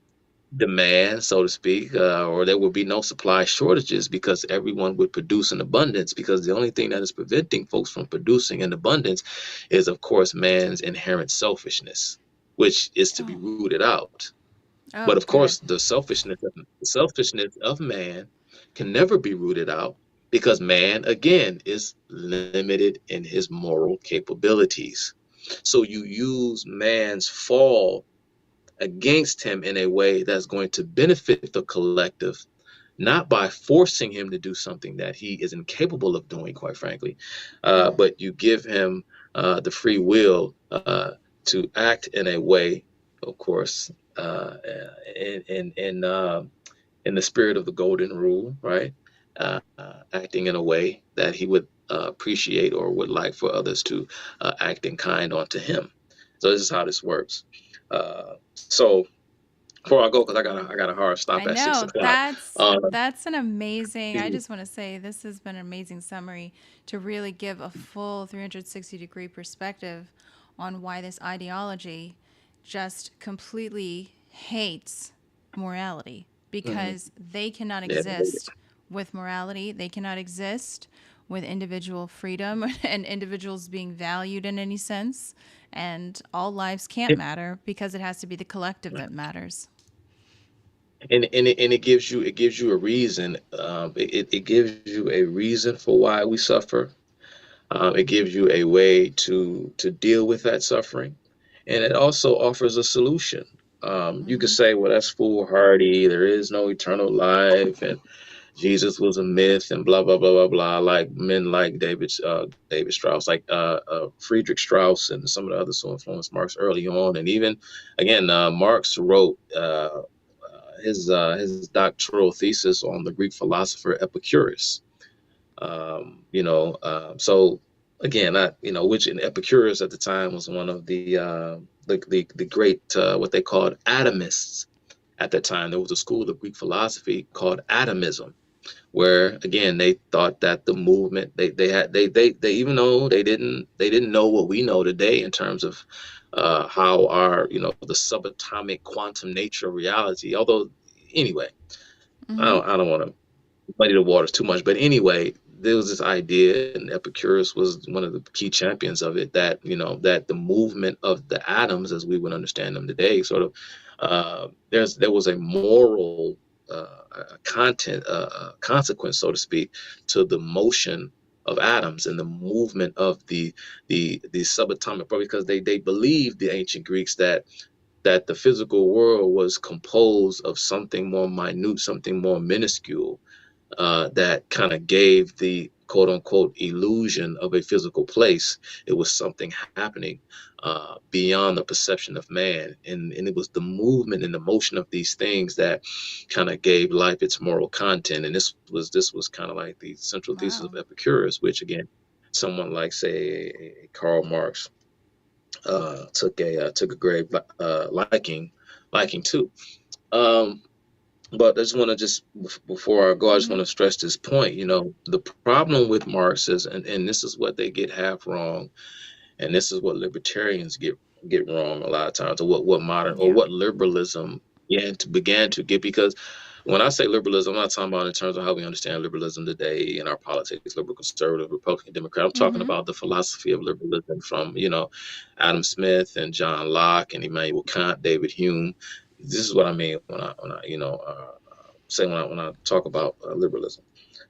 [SPEAKER 2] demand, so to speak, or there would be no supply shortages, because everyone would produce in abundance. Because the only thing that is preventing folks from producing in abundance is, of course, man's inherent selfishness, which is to be
[SPEAKER 1] Oh.
[SPEAKER 2] rooted out. But
[SPEAKER 1] Oh,
[SPEAKER 2] of
[SPEAKER 1] good.
[SPEAKER 2] course, the selfishness of man can never be rooted out, because man, again, is limited in his moral capabilities. So you use man's fall against him in a way that's going to benefit the collective, not by forcing him to do something that he is incapable of doing, quite frankly, but you give him the free will to act in a way, of course, in the spirit of the golden rule, right? Acting in a way that he would appreciate or would like for others to act in kind onto him. So this is how this works. So before I go, because I got a hard
[SPEAKER 1] I
[SPEAKER 2] stop at six
[SPEAKER 1] know
[SPEAKER 2] o'clock.
[SPEAKER 1] that's an amazing. I
[SPEAKER 2] The,
[SPEAKER 1] just want to say this has been an amazing summary to really give a full 360-degree perspective on why this ideology just completely hates morality,
[SPEAKER 2] mhm,
[SPEAKER 1] because they cannot
[SPEAKER 2] yeah,
[SPEAKER 1] exist with morality. They cannot exist with individual freedom and individuals being valued in any sense. And all lives can't
[SPEAKER 2] it,
[SPEAKER 1] matter because it has to be the collective that matters.
[SPEAKER 2] and it gives you a reason. It gives you a reason for why we suffer. It gives you a way to deal with that suffering, and it also offers a solution. You could
[SPEAKER 1] Mm-hmm.
[SPEAKER 2] say, well, that's foolhardy. There is no eternal life, and Jesus was a myth, and blah blah blah blah blah. Like men like David Strauss, like Friedrich Strauss, and some of the others who influenced Marx early on, and even again, Marx wrote his doctoral thesis on the Greek philosopher Epicurus. So again, which in Epicurus at the time was one of the great what they called atomists at that time. There was a school of Greek philosophy called atomism, where again they thought that the movement they even though they didn't know what we know today in terms of how our the subatomic quantum nature of reality. Although anyway,
[SPEAKER 1] Mm-hmm.
[SPEAKER 2] I don't want to muddy the waters too much, but anyway, there was this idea, and Epicurus was one of the key champions of it, that that the movement of the atoms as we would understand them today sort of there was a moral content consequence, so to speak, to the motion of atoms and the movement of the subatomic, because they believed, the ancient Greeks, that the physical world was composed of something more minute, something more minuscule, that kind of gave the quote unquote illusion of a physical place. It was something happening beyond the perception of man. And it was the movement and the motion of these things that kind of gave life its moral content. And this was kind of like the central thesis
[SPEAKER 1] Wow.
[SPEAKER 2] of Epicurus, which again, someone like, say, Karl Marx took a great liking to. Um, But I just want to before I go, I just want
[SPEAKER 1] Mm-hmm.
[SPEAKER 2] to stress this point. The problem with Marx is, and this is what they get half wrong, and this is what libertarians get wrong a lot of times, or what modern or
[SPEAKER 1] Yeah.
[SPEAKER 2] what liberalism began to get. Because when I say liberalism, I'm not talking about in terms of how we understand liberalism today in our politics, liberal, conservative, Republican, Democrat. I'm talking
[SPEAKER 1] Mm-hmm.
[SPEAKER 2] about the philosophy of liberalism from Adam Smith and John Locke and Immanuel Kant, David Hume. This is what I mean when I say when I talk about liberalism.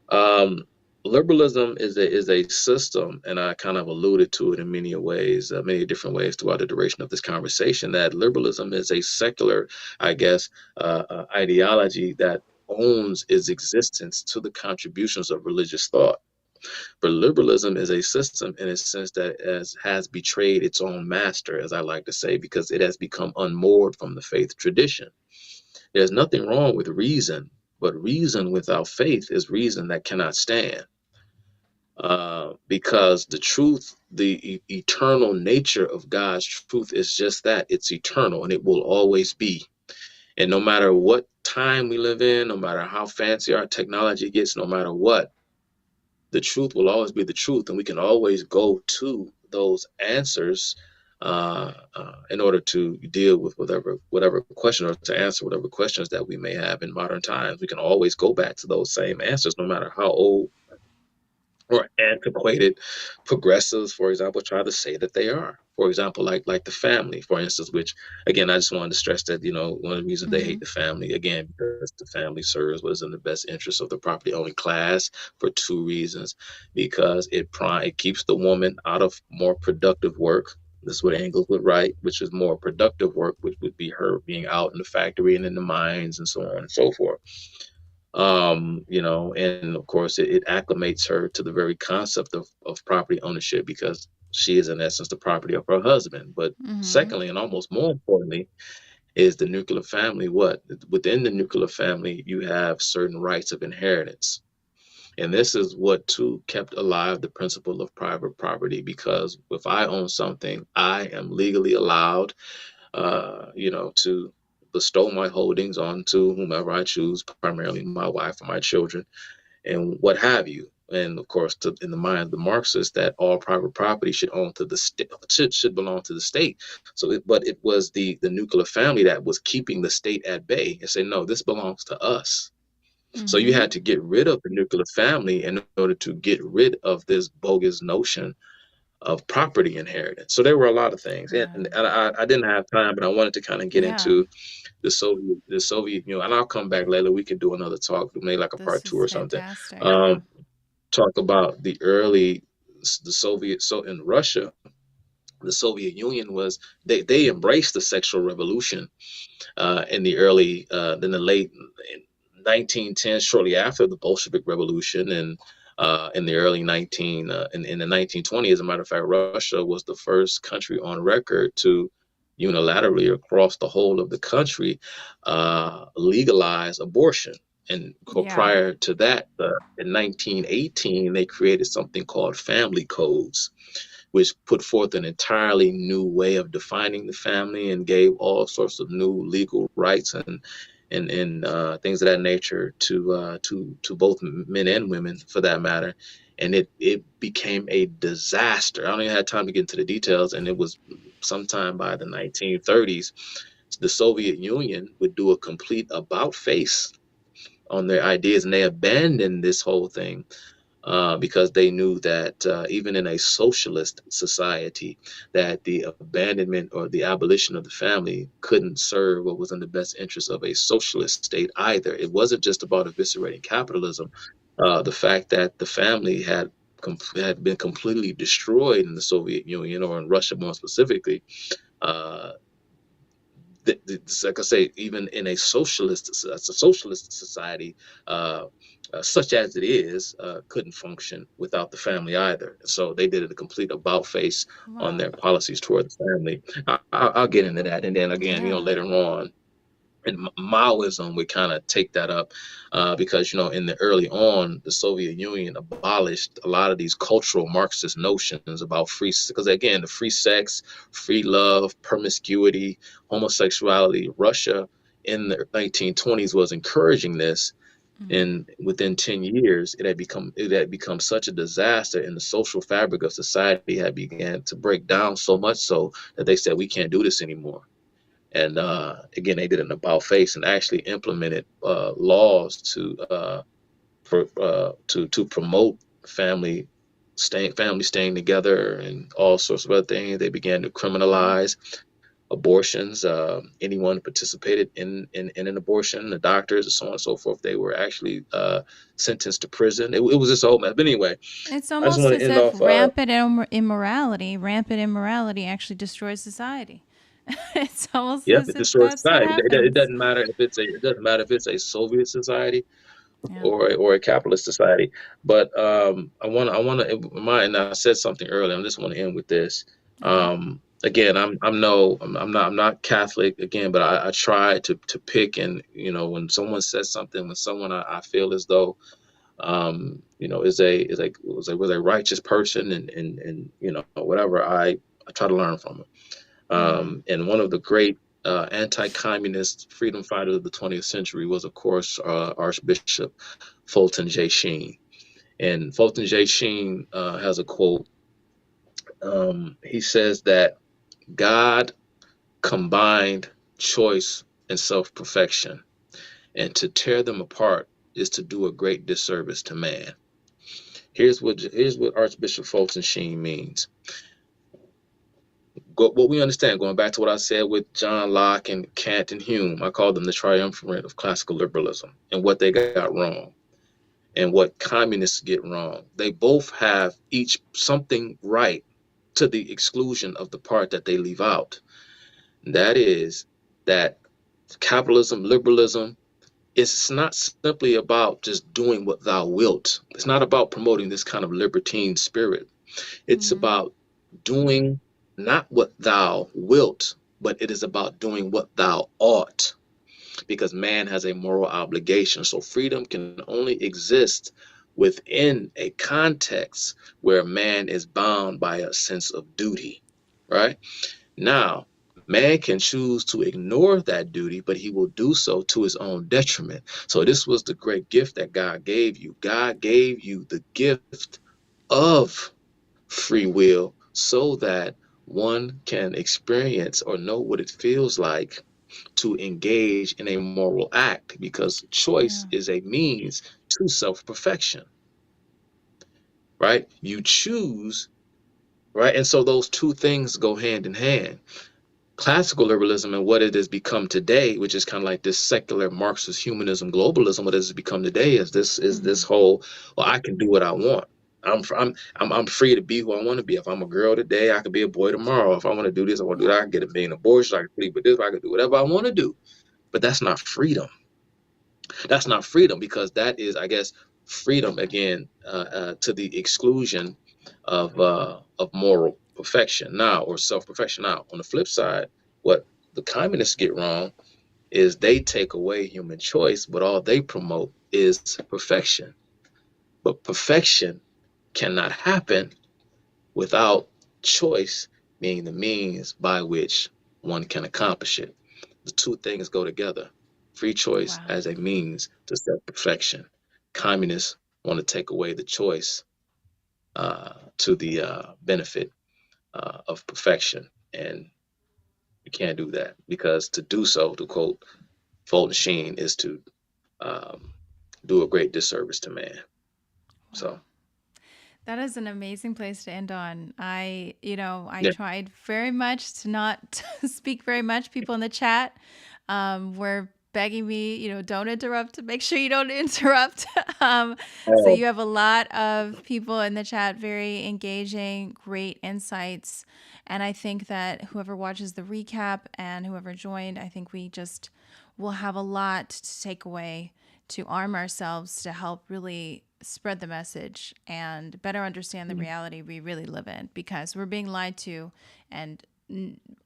[SPEAKER 2] Um, Liberalism is a system, and I kind of alluded to it in many ways, many different ways throughout the duration of this conversation. That liberalism is a secular, I guess, ideology that owns its existence to the contributions of religious thought. But liberalism is a system in a sense that has betrayed its own master, as I like to say, because it has become unmoored from the faith tradition. There's nothing wrong with reason, but reason without faith is reason that cannot stand. Because the truth, the eternal nature of God's truth is just that, it's eternal and it will always be. And no matter what time we live in, no matter how fancy our technology gets, no matter what, the truth will always be the truth. And we can always go to those answers in order to deal with whatever question, or to answer whatever questions that we may have in modern times. We can always go back to those same answers, no matter how old or antiquated progressives, for example, try to say that they are. For example, like the family, for instance, which again I just wanted to stress that one of the reasons they
[SPEAKER 1] Mm-hmm.
[SPEAKER 2] hate the family, again, because the family serves what is in the best interest of the property owning class for two reasons. Because it keeps the woman out of more productive work. This is what Engels would write, which is more productive work, which would be her being out in the factory and in the mines and so on and so forth. And of course it acclimates her to the very concept of property ownership, because she is in essence the property of her husband. But
[SPEAKER 1] Mm-hmm.
[SPEAKER 2] secondly, and almost more importantly, is the nuclear family. What within the nuclear family, you have certain rights of inheritance. And this is what too kept alive the principle of private property, because if I own something, I am legally allowed to bestow my holdings onto whomever I choose, primarily my wife or my children, and what have you. And of course, in the mind of the Marxists, that all private property should own to the state, should belong to the state. But it was the nuclear family that was keeping the state at bay and say, no, this belongs to us. So you
[SPEAKER 1] Mm-hmm.
[SPEAKER 2] had to get rid of the nuclear family in order to get rid of this bogus notion of property inheritance. So there were a lot of things, and
[SPEAKER 1] Wow.
[SPEAKER 2] I didn't have time, but I wanted to kind of get
[SPEAKER 1] Yeah.
[SPEAKER 2] into the Soviet Union, and I'll come back later. We could do another talk, maybe like a part
[SPEAKER 1] This
[SPEAKER 2] two
[SPEAKER 1] is
[SPEAKER 2] or something.
[SPEAKER 1] fantastic. Yeah.
[SPEAKER 2] Um, Talk about the Soviet. So in Russia, the Soviet Union was they embraced the sexual revolution in the late 1910s, shortly after the Bolshevik Revolution, and in the early 1920s. As a matter of fact, Russia was the first country on record to unilaterally across the whole of the country legalize abortion. And
[SPEAKER 1] Yeah.
[SPEAKER 2] prior to that, in 1918, they created something called family codes, which put forth an entirely new way of defining the family and gave all sorts of new legal rights and things of that nature to both men and women, for that matter. And it became a disaster. I don't even have time to get into the details. And it was sometime by the 1930s, the Soviet Union would do a complete about face on their ideas, and they abandoned this whole thing because they knew that even in a socialist society, that the abandonment or the abolition of the family couldn't serve what was in the best interest of a socialist state either. It wasn't just about eviscerating capitalism. The fact that the family had been completely destroyed in the Soviet Union, or in Russia more specifically, uh, like I say, even in a socialist society, uh, such as it is, couldn't function without the family either. So they did a complete about face on
[SPEAKER 1] Wow.
[SPEAKER 2] their policies toward the family. I'll get into that, and then again,
[SPEAKER 1] Yeah.
[SPEAKER 2] later on, and Maoism would kind of take that up because in the early on, the Soviet Union abolished a lot of these cultural Marxist notions about free, because again, the free sex, free love, promiscuity, homosexuality. Russia in the 1920s was encouraging this,
[SPEAKER 1] Mm-hmm.
[SPEAKER 2] and within 10 years it had become such a disaster, and the social fabric of society had began to break down so much so that they said we can't do this anymore. And again, they did an about face and actually implemented laws to promote family staying together and all sorts of other things. They began to
[SPEAKER 1] Wow.
[SPEAKER 2] criminalize abortions. Anyone who participated in an abortion, the doctors, and so on and so forth, they were actually sentenced to prison. It was this whole mess. But anyway,
[SPEAKER 1] It's
[SPEAKER 2] I just
[SPEAKER 1] almost
[SPEAKER 2] want to
[SPEAKER 1] as
[SPEAKER 2] end
[SPEAKER 1] if
[SPEAKER 2] off.
[SPEAKER 1] rampant immorality actually destroys society. It's almost
[SPEAKER 2] Yeah,
[SPEAKER 1] as
[SPEAKER 2] it
[SPEAKER 1] if
[SPEAKER 2] destroys
[SPEAKER 1] that's what
[SPEAKER 2] society. It
[SPEAKER 1] happens.
[SPEAKER 2] doesn't matter if it's a Soviet society
[SPEAKER 1] Yeah.
[SPEAKER 2] or a capitalist society. But I want to remind. And I said something earlier. I just want to end with this.
[SPEAKER 1] Okay.
[SPEAKER 2] Again, I'm not Catholic again, but I try to pick, and when someone says something, when someone I feel as though is a righteous person, and whatever, I try to learn from them.
[SPEAKER 1] Mm-hmm.
[SPEAKER 2] And one of the great anti-communist freedom fighters of the 20th century was, of course, Archbishop Fulton J. Sheen. And Fulton J. Sheen has a quote. He says that God combined choice and self-perfection, and to tear them apart is to do a great disservice to man. Here's what Archbishop Fulton Sheen means. What we understand, going back to what I said with John Locke and Kant and Hume, I call them the triumvirate of classical liberalism, and what they got wrong and what communists get wrong. They both have each something right to the exclusion of the part that they leave out. And that is that capitalism, liberalism, it's not simply about just doing what thou wilt. It's not about promoting this kind of libertine spirit. It's
[SPEAKER 1] Mm-hmm.
[SPEAKER 2] about doing not what thou wilt, but it is about doing what thou ought, because man has a moral obligation. So freedom can only exist within a context where man is bound by a sense of duty, right? Now, man can choose to ignore that duty, but he will do so to his own detriment. So this was the great gift that God gave you. God gave you the gift of free will so that one can experience or know what it feels like to engage in a moral act, because choice
[SPEAKER 1] Yeah.
[SPEAKER 2] is a means to self-perfection, right? You choose, right? And so those two things go hand in hand. Classical liberalism and what it has become today, which is kind of like this secular Marxist humanism globalism, what it has become today is this
[SPEAKER 1] Mm-hmm.
[SPEAKER 2] whole, well, I can do what I want. I'm free to be who I want to be. If I'm a girl today, I could be a boy tomorrow. If I want to do this, I want to do that. I can get a million abortions. I can sleep with this. I can do whatever I want to do. But that's not freedom. That's not freedom, because that is, I guess, freedom again, to the exclusion of moral perfection now, or self-perfection. Now, on the flip side, what the communists get wrong is they take away human choice, but all they promote is perfection. But perfection cannot happen without choice being the means by which one can accomplish it. The two things go together. Free choice
[SPEAKER 1] Wow.
[SPEAKER 2] as a means to self perfection. Communists want to take away the choice to the benefit of perfection. And you can't do that, because to do so, to quote Fulton Sheen, is to um, do a great disservice to man.
[SPEAKER 1] Wow.
[SPEAKER 2] So,
[SPEAKER 1] That is an amazing place to end on. I
[SPEAKER 2] yeah.
[SPEAKER 1] tried very much to not speak very much. People in the chat were begging me, don't interrupt. Make sure you don't interrupt. So
[SPEAKER 2] Oh,
[SPEAKER 1] you have a lot of people in the chat, very engaging, great insights. And I think that whoever watches the recap and whoever joined, I think we just will have a lot to take away, to arm ourselves to help really spread the message and better understand the reality we really live in, because we're being lied to, and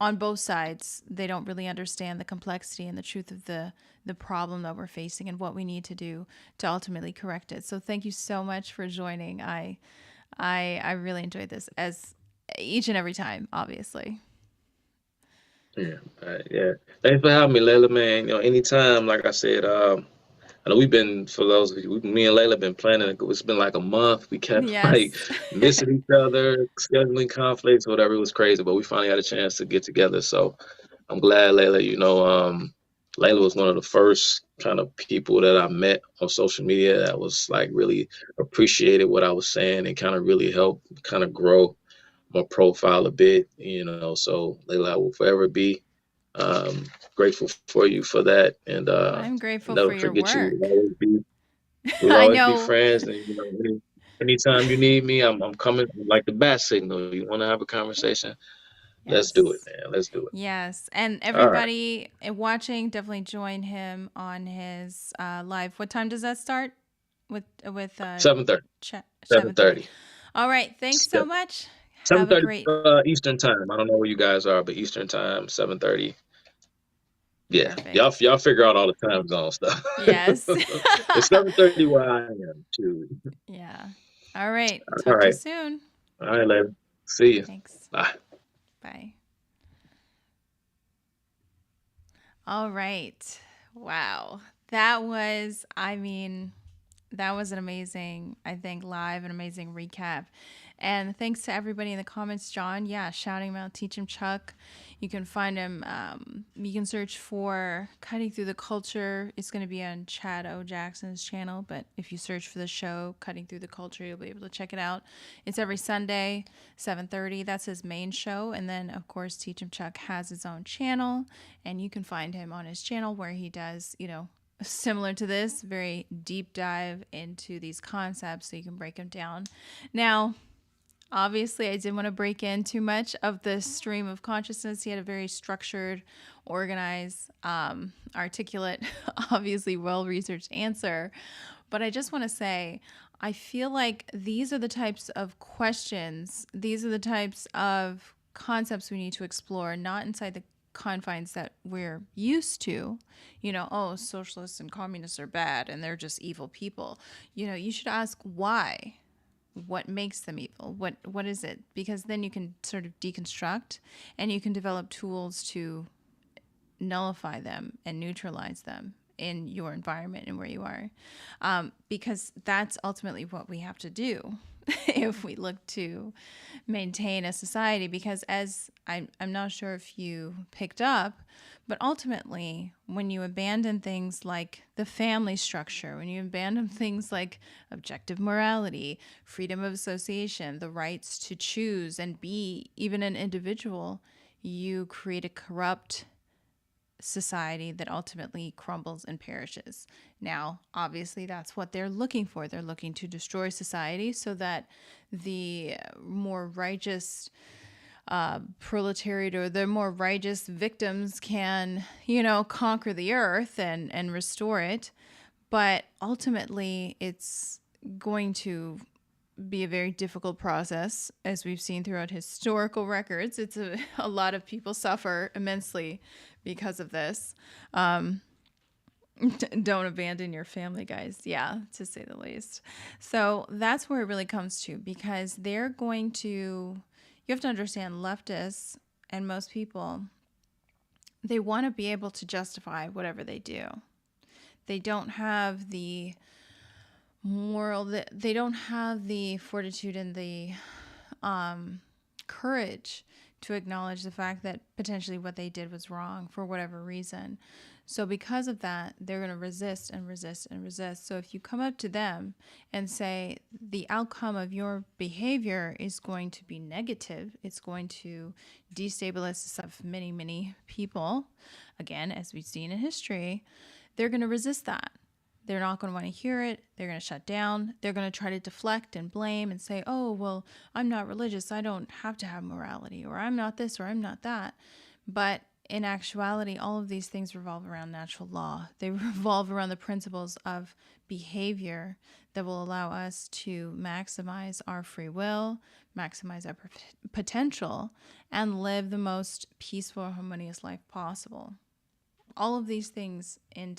[SPEAKER 1] on both sides they don't really understand the complexity and the truth of the problem that we're facing and what we need to do to ultimately correct it. So thank you so much for joining. I really enjoyed this, as each and every time, obviously.
[SPEAKER 2] Yeah, yeah. Thanks for having me, Layla, man. Anytime, like I said, I know we've been, for those of you, me and Layla been planning. It's been like a month. We kept like
[SPEAKER 1] Yes.
[SPEAKER 2] missing each other, scheduling conflicts, whatever. It was crazy, but we finally had a chance to get together. So I'm glad, Layla. Layla was one of the first kind of people that I met on social media that was like really appreciated what I was saying and kind of really helped kind of grow my profile a bit. So Layla, I will forever be um, grateful for you for that, and
[SPEAKER 1] I'm
[SPEAKER 2] I'll
[SPEAKER 1] grateful for
[SPEAKER 2] never
[SPEAKER 1] your
[SPEAKER 2] forget you.
[SPEAKER 1] work.
[SPEAKER 2] We'll
[SPEAKER 1] I
[SPEAKER 2] always be
[SPEAKER 1] know.
[SPEAKER 2] friends, and anytime you need me, I'm coming. Like the bat signal. You want to have a conversation? Let's do it,
[SPEAKER 1] Yes.
[SPEAKER 2] man. Let's do it.
[SPEAKER 1] Yes. And
[SPEAKER 2] All right,
[SPEAKER 1] everybody watching, definitely join him on his live. What time does that start? With
[SPEAKER 2] 7:30.
[SPEAKER 1] 7:30.
[SPEAKER 2] 7:30.
[SPEAKER 1] All right. Thanks so much.
[SPEAKER 2] Seven
[SPEAKER 1] Have a
[SPEAKER 2] thirty
[SPEAKER 1] great.
[SPEAKER 2] Eastern time. I don't know where you guys are, but Eastern time, 7:30. Yeah,
[SPEAKER 1] Perfect.
[SPEAKER 2] y'all figure out all the time zone stuff.
[SPEAKER 1] Yes.
[SPEAKER 2] It's 7:30 where I am too.
[SPEAKER 1] Yeah. All right.
[SPEAKER 2] All
[SPEAKER 1] Talk to you
[SPEAKER 2] right,
[SPEAKER 1] soon.
[SPEAKER 2] all right, later. See you.
[SPEAKER 1] Thanks.
[SPEAKER 2] Bye.
[SPEAKER 1] Bye. All right. Wow. That was an amazing, I think, live, an amazing recap. And thanks to everybody in the comments, John. Yeah, shouting him out, Teach Him Chuck. You can find him, you can search for Cutting Through the Culture. It's going to be on Chad O. Jackson's channel, but if you search for the show, Cutting Through the Culture, you'll be able to check it out. It's every Sunday, 7:30. That's his main show. And then, of course, Teach Him Chuck has his own channel, and you can find him on his channel where he does, similar to this, very deep dive into these concepts so you can break them down. Now, obviously, I didn't want to break in too much of the stream of consciousness. He had a very structured, organized, articulate, obviously well researched answer. But I just want to say, I feel like these are the types of questions, these are the types of concepts we need to explore, not inside the confines that we're used to. Oh, socialists and communists are bad and they're just evil people. You should ask why. What makes them evil? What is it? Because then you can sort of deconstruct and you can develop tools to nullify them and neutralize them in your environment and where you are. Because that's ultimately what we have to do if we look to maintain a society. Because as I'm not sure if you picked up, but ultimately, when you abandon things like the family structure, when you abandon things like objective morality, freedom of association, the rights to choose and be even an individual, you create a corrupt society that ultimately crumbles and perishes. Now, obviously, that's what they're looking for. They're looking to destroy society so that the more righteous proletariat or the more righteous victims can, conquer the earth and restore it. But ultimately, it's going to be a very difficult process, as we've seen throughout historical records. It's a lot of people suffer immensely because of this. Don't abandon your family, guys. Yeah, to say the least. So that's where it really comes to, because they're going to, you have to understand, leftists and most people, they want to be able to justify whatever they do. They don't have the they don't have the fortitude and the courage to acknowledge the fact that potentially what they did was wrong for whatever reason. So because of that, they're going to resist and resist and resist. So if you come up to them and say the outcome of your behavior is going to be negative, it's going to destabilize of many, many people, again, as we've seen in history, they're going to resist that. They're not going to want to hear it. They're going to shut down. They're going to try to deflect and blame and say, oh, well, I'm not religious. I don't have to have morality, or I'm not this, or I'm not that. But in actuality, all of these things revolve around natural law. They revolve around the principles of behavior that will allow us to maximize our free will, maximize our potential, and live the most peaceful, harmonious life possible. All of these things in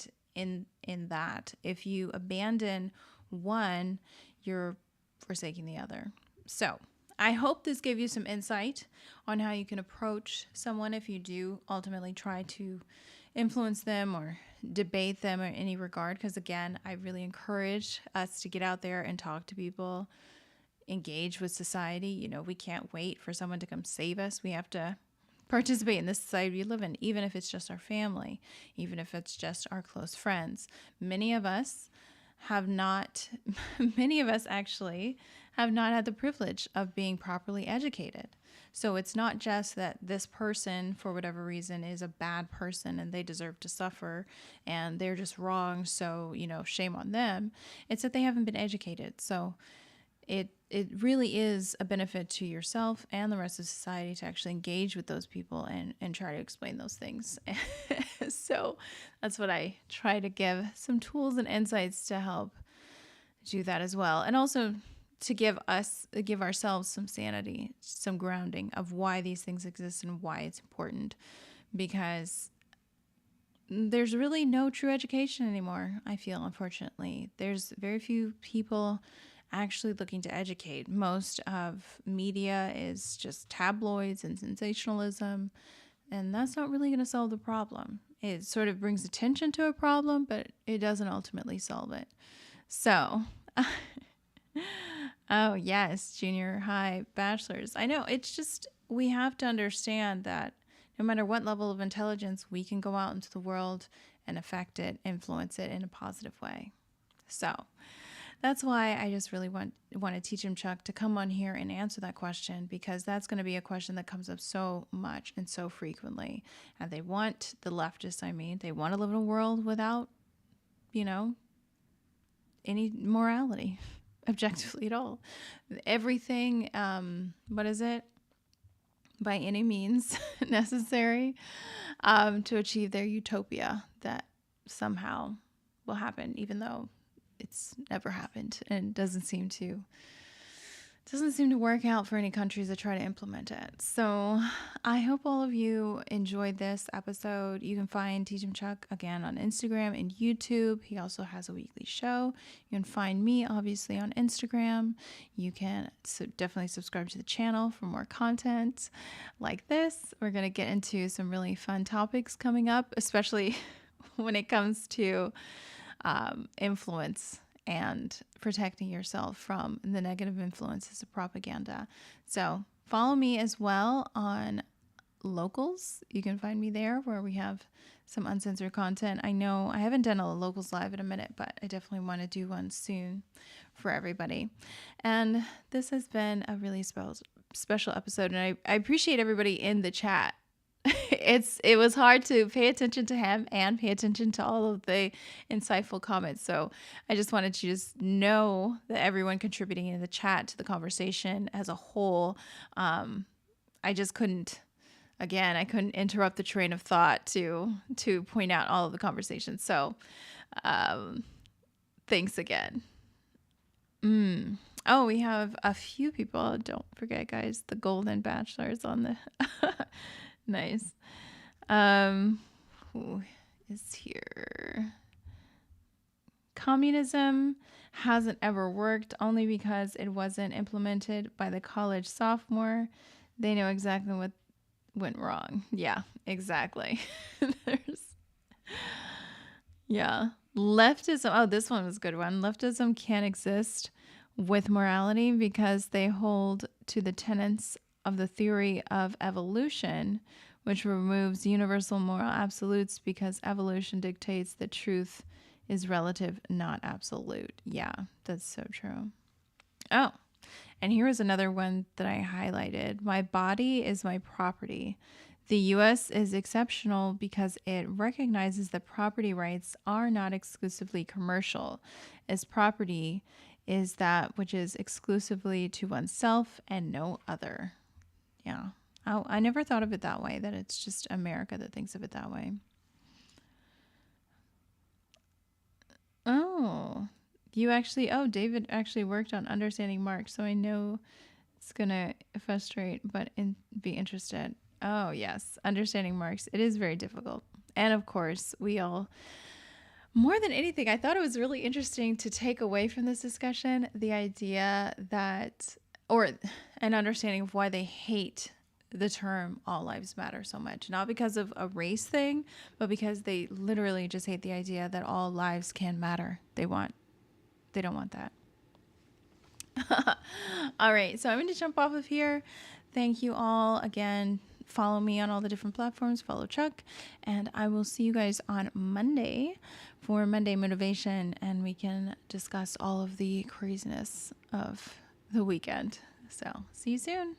[SPEAKER 1] that, if you abandon one, you're forsaking the other. So I hope this gave you some insight on how you can approach someone if you do ultimately try to influence them or debate them in any regard. Because again, I really encourage us to get out there and talk to people, engage with society. You know, we can't wait for someone to come save us. We have to participate in the society we live in, even if it's just our family, even if it's just our close friends. Many of us actually have not had the privilege of being properly educated. So it's not just that this person, for whatever reason, is a bad person and they deserve to suffer and they're just wrong. So, you know, shame on them. It's that they haven't been educated. So it really is a benefit to yourself and the rest of society to actually engage with those people and try to explain those things. So that's what I try to give some tools and insights to help do that as well. And also to give ourselves some sanity, some grounding of why these things exist and why it's important. Because there's really no true education anymore, I feel, unfortunately. There's very few people actually looking to educate. Most of media is just tabloids and sensationalism, and that's not really going to solve the problem. It sort of brings attention to a problem, but it doesn't ultimately solve it. So, oh yes, junior high, bachelor's. I know, it's just, we have to understand that no matter what level of intelligence, we can go out into the world and affect it, influence it in a positive way. So that's why I just really want to teach Teim Chuck to come on here and answer that question, because that's going to be a question that comes up so much and so frequently. And the leftists, they want to live in a world without, any morality, objectively at all. Everything, by any means necessary to achieve their utopia that somehow will happen, even though it's never happened and doesn't seem to work out for any countries that try to implement it. So I hope all of you enjoyed this episode. You can find Teim Chuck again on Instagram and YouTube. He also has a weekly show. You can find me obviously on Instagram. You can definitely subscribe to the channel for more content like this. We're going to get into some really fun topics coming up, especially when it comes to influence and protecting yourself from the negative influences of propaganda. So follow me as well on Locals. You can find me there where we have some uncensored content. I know I haven't done a Locals Live in a minute, but I definitely want to do one soon for everybody. And this has been a really special episode, and I appreciate everybody in the chat. It was hard to pay attention to him and pay attention to all of the insightful comments. So I just wanted you to just know that everyone contributing in the chat to the conversation as a whole, I just couldn't interrupt the train of thought to point out all of the conversations. So thanks again. Oh, we have a few people. Don't forget, guys, the Golden Bachelor's on the... Nice. Who is here? Communism hasn't ever worked only because it wasn't implemented by the college sophomore. They know exactly what went wrong. Yeah, exactly. Leftism. Oh, this one was a good one. Leftism can't exist with morality because they hold to the tenets of the theory of evolution, which removes universal moral absolutes because evolution dictates that truth is relative, not absolute. Yeah, that's so true. Oh, and here is another one that I highlighted. My body is my property. The U.S. is exceptional because it recognizes that property rights are not exclusively commercial, as property is that which is exclusively to oneself and no other. Yeah. I never thought of it that way, that it's just America that thinks of it that way. Oh, David actually worked on understanding Marx, so I know it's going to frustrate, but be interested. Oh, yes. Understanding Marx. It is very difficult. And of course, more than anything, I thought it was really interesting to take away from this discussion the idea that or an understanding of why they hate the term all lives matter so much. Not because of a race thing, but because they literally just hate the idea that all lives can matter. They don't want that. All right, so I'm going to jump off of here. Thank you all again. Follow me on all the different platforms. Follow Chuck. And I will see you guys on Monday for Monday Motivation. And we can discuss all of the craziness of the weekend. So see you soon.